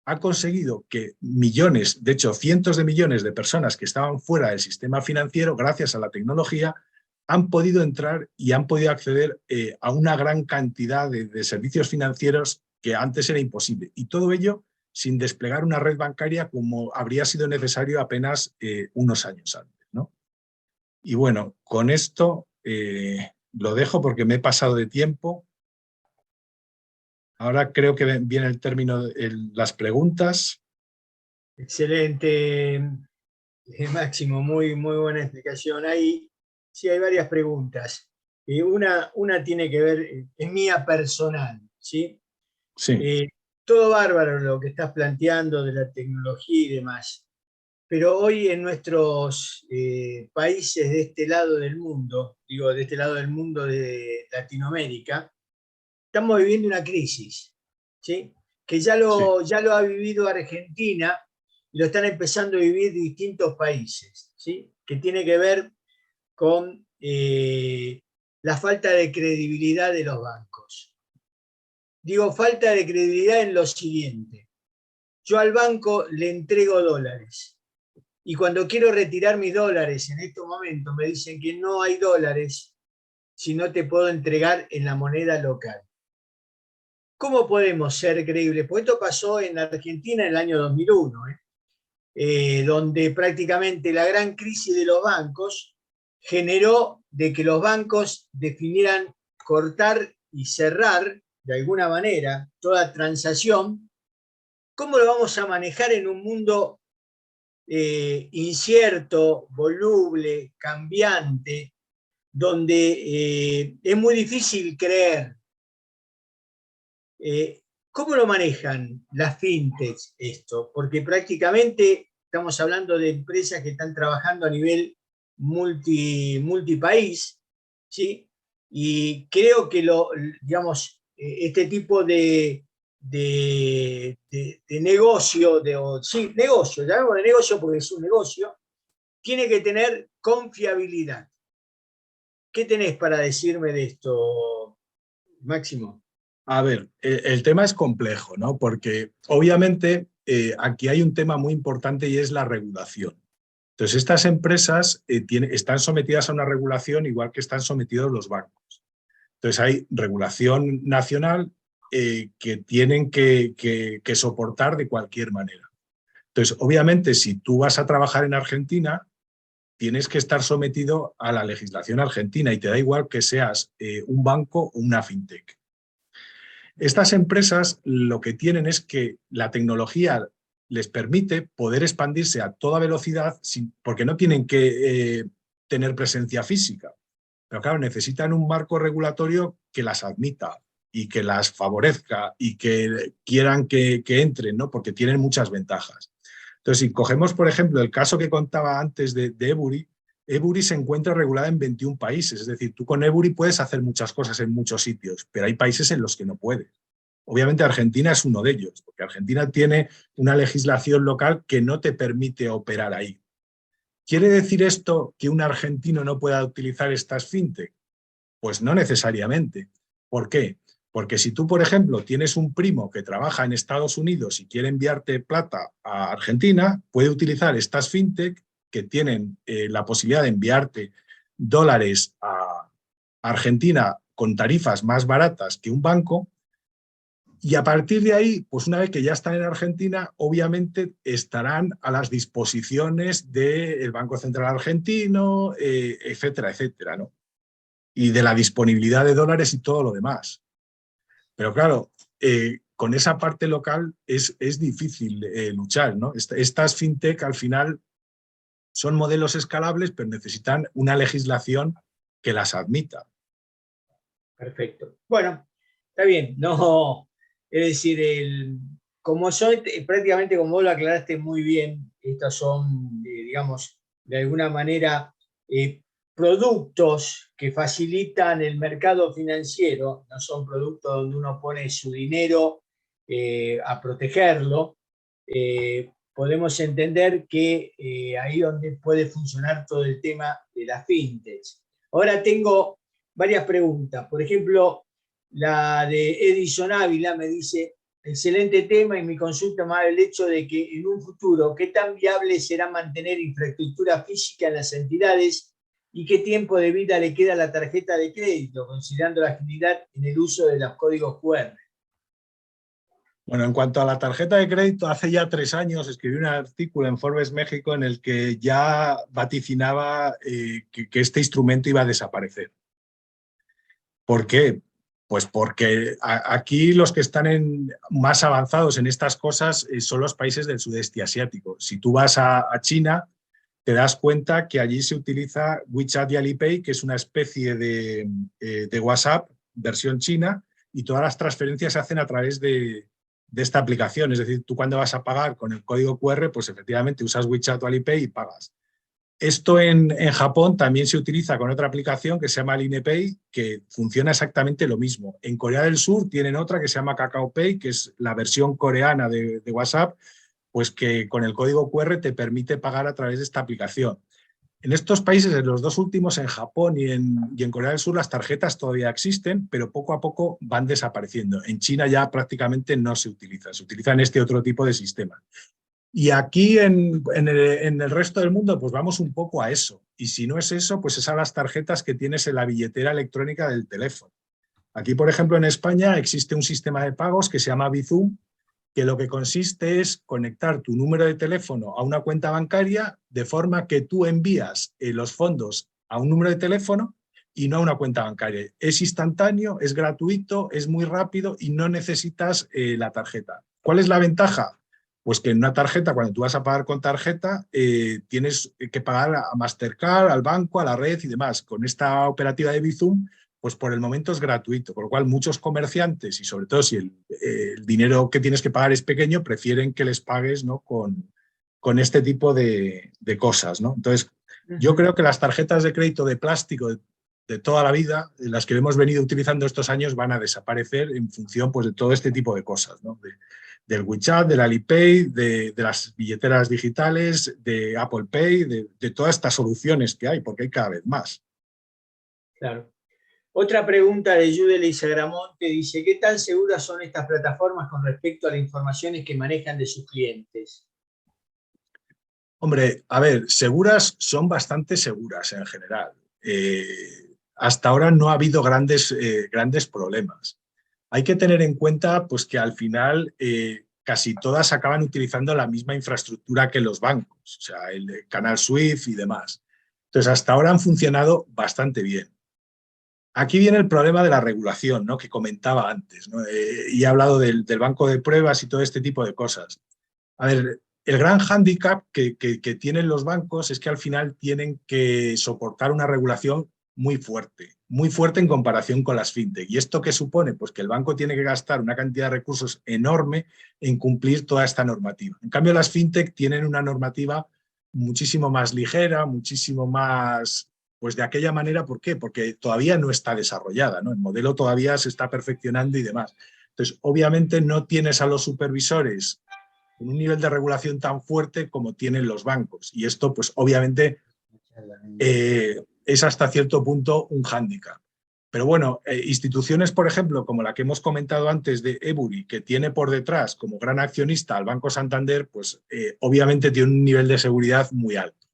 ha conseguido que millones, de hecho cientos de millones de personas que estaban fuera del sistema financiero, gracias a la tecnología, han podido entrar y han podido acceder a una gran cantidad de servicios financieros que antes era imposible. Y todo ello sin desplegar una red bancaria como habría sido necesario apenas unos años antes, ¿no? Y bueno, con esto lo dejo porque me he pasado de tiempo. Ahora creo que viene el término de las preguntas. Excelente, Máximo, muy buena explicación. Sí, hay varias preguntas. Una tiene que ver, es mía personal, ¿sí? Sí. Todo bárbaro lo que estás planteando de la tecnología y demás, pero hoy en nuestros países de este lado del mundo, digo, de este lado del mundo de Latinoamérica, estamos viviendo una crisis, ¿sí? Que ya lo ha vivido Argentina y lo están empezando a vivir distintos países, ¿sí? Que tiene que ver con la falta de credibilidad de los bancos. Digo, falta de credibilidad en lo siguiente. Yo al banco le entrego dólares y cuando quiero retirar mis dólares en estos momentos me dicen que no hay dólares si no te puedo entregar en la moneda local. ¿Cómo podemos ser creíbles? Porque esto pasó en Argentina en el año 2001. donde prácticamente la gran crisis de los bancos generó de que los bancos definieran cortar y cerrar de alguna manera toda transacción. ¿Cómo lo vamos a manejar en un mundo incierto, voluble, cambiante, donde es muy difícil creer? ¿Cómo lo manejan las fintechs esto? Porque prácticamente estamos hablando de empresas que están trabajando a nivel multipaís, ¿sí? Y creo que digamos, este tipo de negocio, negocio, llamemos de negocio porque es un negocio, tiene que tener confiabilidad. ¿Qué tenés para decirme de esto, Máximo? A ver, el tema es complejo, ¿no? Porque obviamente aquí hay un tema muy importante y es la regulación. Entonces, estas empresas están sometidas a una regulación igual que están sometidos los bancos. Entonces, hay regulación nacional que tienen que soportar de cualquier manera. Entonces, obviamente, si tú vas a trabajar en Argentina, tienes que estar sometido a la legislación argentina y te da igual que seas un banco o una fintech. Estas empresas lo que tienen es que la tecnología les permite poder expandirse a toda velocidad porque no tienen que tener presencia física. Pero claro, necesitan un marco regulatorio que las admita y que las favorezca y que quieran que entren, ¿no? Porque tienen muchas ventajas. Entonces, si cogemos, por ejemplo, el caso que contaba antes de Ebury, Ebury se encuentra regulada en 21 países, es decir, tú con Ebury puedes hacer muchas cosas en muchos sitios, pero hay países en los que no puedes. Obviamente Argentina es uno de ellos, porque Argentina tiene una legislación local que no te permite operar ahí. ¿Quiere decir esto que un argentino no pueda utilizar estas fintech? Pues no necesariamente. ¿Por qué? Porque si tú, por ejemplo, tienes un primo que trabaja en Estados Unidos y quiere enviarte plata a Argentina, puede utilizar estas fintech que tienen la posibilidad de enviarte dólares a Argentina con tarifas más baratas que un banco, y a partir de ahí, pues una vez que ya están en Argentina, obviamente estarán a las disposiciones del Banco Central Argentino, etcétera, etcétera, ¿no? Y de la disponibilidad de dólares y todo lo demás. Pero claro, con esa parte local es difícil luchar, ¿no? Estas fintech al final son modelos escalables, pero necesitan una legislación que las admita. Perfecto. Bueno, está bien. No, es decir, como son, prácticamente como vos lo aclaraste muy bien, estas son, digamos, de alguna manera, productos que facilitan el mercado financiero, no son productos donde uno pone su dinero a protegerlo. Podemos entender que ahí donde puede funcionar todo el tema de las fintechs. Ahora tengo varias preguntas. Por ejemplo, la de Edison Ávila me dice, excelente tema y mi consulta más el hecho de que en un futuro, ¿qué tan viable será mantener infraestructura física en las entidades y qué tiempo de vida le queda a la tarjeta de crédito, considerando la agilidad en el uso de los códigos QR? Bueno, en cuanto a la tarjeta de crédito, hace ya 3 años escribí un artículo en Forbes México en el que ya vaticinaba que este instrumento iba a desaparecer. ¿Por qué? Pues porque aquí los que están más avanzados en estas cosas son los países del sudeste asiático. Si tú vas a China, te das cuenta que allí se utiliza WeChat y Alipay, que es una especie de WhatsApp versión china, y todas las transferencias se hacen a través de esta aplicación. Es decir, tú cuando vas a pagar con el código QR, pues efectivamente usas WeChat o Alipay y pagas. Esto en Japón también se utiliza con otra aplicación que se llama LinePay, que funciona exactamente lo mismo. En Corea del Sur tienen otra que se llama KakaoPay, que es la versión coreana de WhatsApp, pues que con el código QR te permite pagar a través de esta aplicación. En estos países, en los 2 últimos, en Japón y en Corea del Sur, las tarjetas todavía existen, pero poco a poco van desapareciendo. En China ya prácticamente no se utilizan este otro tipo de sistemas. Y aquí en el resto del mundo pues vamos un poco a eso. Y si no es eso, pues es a las tarjetas que tienes en la billetera electrónica del teléfono. Aquí, por ejemplo, en España existe un sistema de pagos que se llama Bizum, que lo que consiste es conectar tu número de teléfono a una cuenta bancaria de forma que tú envías los fondos a un número de teléfono y no a una cuenta bancaria. Es instantáneo, es gratuito, es muy rápido y no necesitas la tarjeta. ¿Cuál es la ventaja? Pues que en una tarjeta, cuando tú vas a pagar con tarjeta, tienes que pagar a Mastercard, al banco, a la red y demás. Con esta operativa de Bizum, pues por el momento es gratuito, con lo cual muchos comerciantes, y sobre todo si el dinero que tienes que pagar es pequeño, prefieren que les pagues, ¿no?, con este tipo de cosas, ¿no? Entonces, yo creo que las tarjetas de crédito de plástico de toda la vida, las que hemos venido utilizando estos años, van a desaparecer en función, pues, de todo este tipo de cosas, ¿no? Del WeChat, del Alipay, de las billeteras digitales, de Apple Pay, de todas estas soluciones que hay, porque hay cada vez más. Claro. Otra pregunta de Yudeli Sagramonte dice, ¿qué tan seguras son estas plataformas con respecto a las informaciones que manejan de sus clientes? Hombre, a ver, seguras son bastante seguras en general. Hasta ahora no ha habido grandes problemas. Hay que tener en cuenta, pues, que al final casi todas acaban utilizando la misma infraestructura que los bancos, o sea, el canal SWIFT y demás. Entonces, hasta ahora han funcionado bastante bien. Aquí viene el problema de la regulación, ¿no?, que comentaba antes, ¿no? Y he hablado del banco de pruebas y todo este tipo de cosas. A ver, el gran hándicap que tienen los bancos es que al final tienen que soportar una regulación muy fuerte en comparación con las fintech. ¿Y esto qué supone? Pues que el banco tiene que gastar una cantidad de recursos enorme en cumplir toda esta normativa. En cambio, las fintech tienen una normativa muchísimo más ligera, muchísimo más, pues, de aquella manera. ¿Por qué? Porque todavía no está desarrollada, ¿no? El modelo todavía se está perfeccionando y demás. Entonces, obviamente no tienes a los supervisores con un nivel de regulación tan fuerte como tienen los bancos. Y esto, pues, obviamente, es hasta cierto punto un hándicap. Pero bueno, instituciones, por ejemplo, como la que hemos comentado antes de Ebury, que tiene por detrás como gran accionista al Banco Santander, pues obviamente tiene un nivel de seguridad muy alto.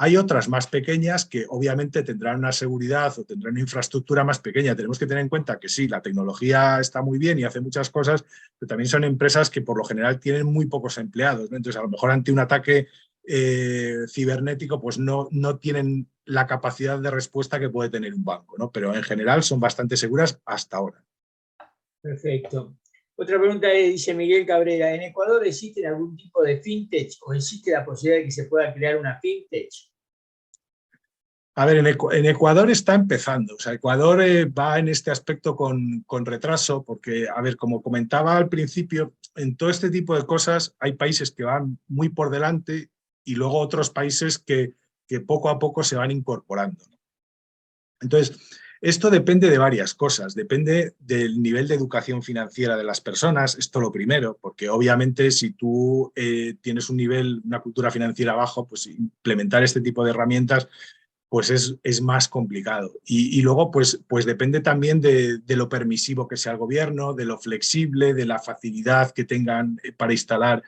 Hay otras más pequeñas que obviamente tendrán una seguridad o tendrán una infraestructura más pequeña. Tenemos que tener en cuenta que sí, la tecnología está muy bien y hace muchas cosas, pero también son empresas que por lo general tienen muy pocos empleados, ¿no? Entonces, a lo mejor ante un ataque cibernético, pues no tienen la capacidad de respuesta que puede tener un banco, ¿no? Pero en general son bastante seguras hasta ahora. Perfecto. Otra pregunta dice Miguel Cabrera, ¿en Ecuador existe algún tipo de fintech o existe la posibilidad de que se pueda crear una fintech? A ver, en Ecuador está empezando. O sea, Ecuador va en este aspecto con retraso porque, a ver, como comentaba al principio, en todo este tipo de cosas hay países que van muy por delante y luego otros países que poco a poco se van incorporando. Entonces, esto depende de varias cosas. Depende del nivel de educación financiera de las personas, esto lo primero, porque obviamente si tú tienes un nivel, una cultura financiera bajo, pues implementar este tipo de herramientas pues es más complicado. Y luego pues depende también de lo permisivo que sea el gobierno, de lo flexible, de la facilidad que tengan para instalar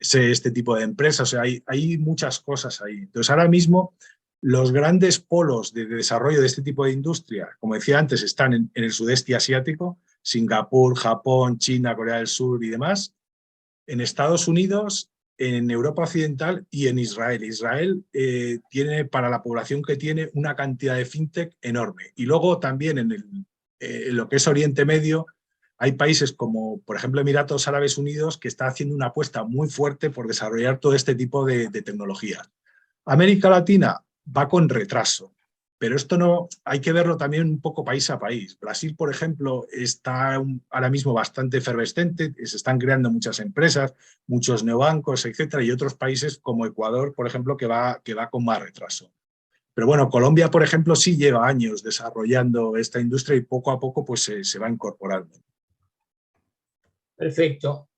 este tipo de empresas. O sea, hay muchas cosas ahí. Entonces, ahora mismo los grandes polos de desarrollo de este tipo de industria, como decía antes, están en el sudeste asiático, Singapur, Japón, China, Corea del Sur y demás, en Estados Unidos, en Europa Occidental y en Israel. Israel tiene, para la población que tiene, una cantidad de fintech enorme. Y luego también en lo que es Oriente Medio hay países como, por ejemplo, Emiratos Árabes Unidos, que está haciendo una apuesta muy fuerte por desarrollar todo este tipo de tecnología. América Latina va con retraso. Pero esto no, hay que verlo también un poco país a país. Brasil, por ejemplo, está ahora mismo bastante efervescente, se están creando muchas empresas, muchos neobancos, etcétera, y otros países como Ecuador, por ejemplo, que va con más retraso. Pero bueno, Colombia, por ejemplo, sí lleva años desarrollando esta industria y poco a poco pues, se va incorporando. Perfecto.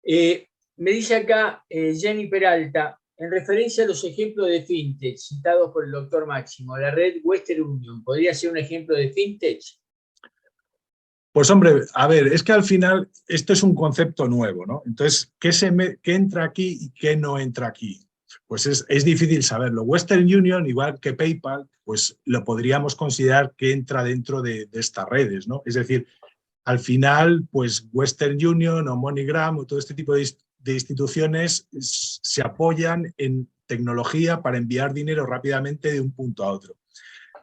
Me dice acá Jenny Peralta, en referencia a los ejemplos de fintech citados por el doctor Máximo, la red Western Union, ¿podría ser un ejemplo de fintech? Pues hombre, a ver, es que al final esto es un concepto nuevo, ¿no? Entonces, ¿qué entra aquí y qué no entra aquí? Pues es difícil saberlo. Western Union, igual que PayPal, pues lo podríamos considerar que entra dentro de estas redes, ¿no? Es decir, al final, pues Western Union o MoneyGram o todo este tipo de instituciones se apoyan en tecnología para enviar dinero rápidamente de un punto a otro.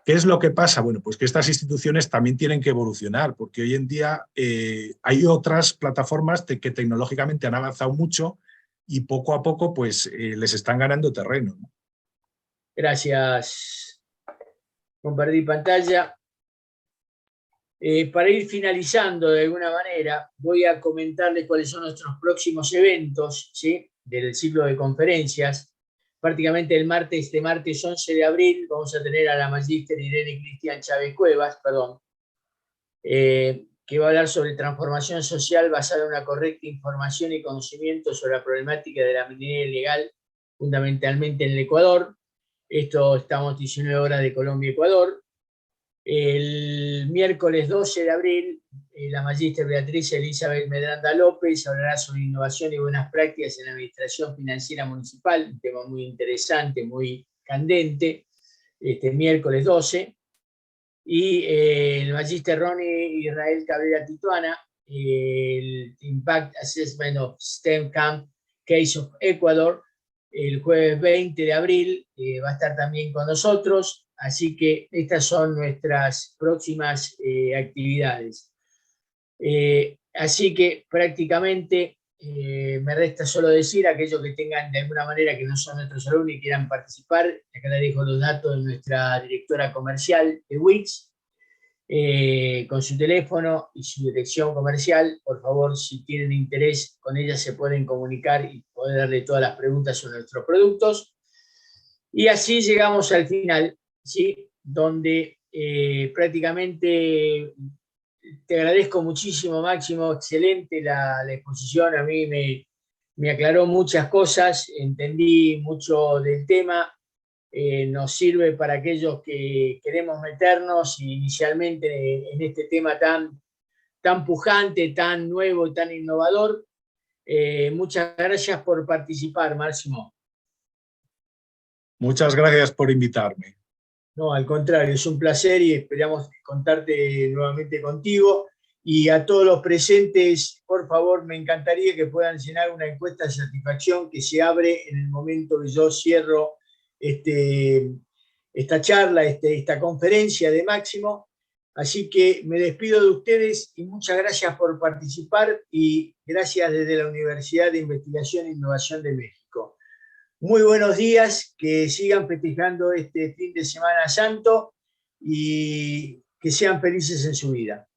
¿Qué es lo que pasa? Bueno, pues que estas instituciones también tienen que evolucionar, porque hoy en día hay otras plataformas que tecnológicamente han avanzado mucho y poco a poco pues, les están ganando terreno, ¿no? Gracias. Compartir pantalla. Para ir finalizando de alguna manera, voy a comentarles cuáles son nuestros próximos eventos, ¿sí?, del ciclo de conferencias. Prácticamente este martes 11 de abril, vamos a tener a la magíster Irene Cristian Chávez Cuevas, que va a hablar sobre transformación social basada en una correcta información y conocimiento sobre la problemática de la minería ilegal, fundamentalmente en el Ecuador. Esto estamos 19 horas de Colombia, Ecuador. El miércoles 12 de abril, la magíster Beatriz Elizabeth Medranda López hablará sobre innovación y buenas prácticas en la administración financiera municipal, un tema muy interesante, muy candente, este miércoles 12. Y el magíster Ronnie Israel Cabrera Tituana, el Impact Assessment of STEM Camp Case of Ecuador, el jueves 20 de abril, va a estar también con nosotros. Así que estas son nuestras próximas actividades. Así que prácticamente me resta solo decir a aquellos que tengan de alguna manera que no son nuestros alumnos y quieran participar, acá les dejo los datos de nuestra directora comercial de Wix, con su teléfono y su dirección comercial. Por favor, si tienen interés, con ella se pueden comunicar y poder darle todas las preguntas sobre nuestros productos. Y así llegamos al final, ¿sí?, donde prácticamente te agradezco muchísimo, Máximo, excelente la exposición, a mí me aclaró muchas cosas, entendí mucho del tema, nos sirve para aquellos que queremos meternos inicialmente en este tema tan pujante, tan nuevo y tan innovador. Muchas gracias por participar, Máximo. Muchas gracias por invitarme. No, al contrario, es un placer y esperamos contarte nuevamente contigo. Y a todos los presentes, por favor, me encantaría que puedan llenar una encuesta de satisfacción que se abre en el momento que yo cierro esta charla, esta conferencia de Máximo. Así que me despido de ustedes y muchas gracias por participar y gracias desde la Universidad de Investigación e Innovación de México. Muy buenos días, que sigan festejando este fin de Semana Santo y que sean felices en su vida.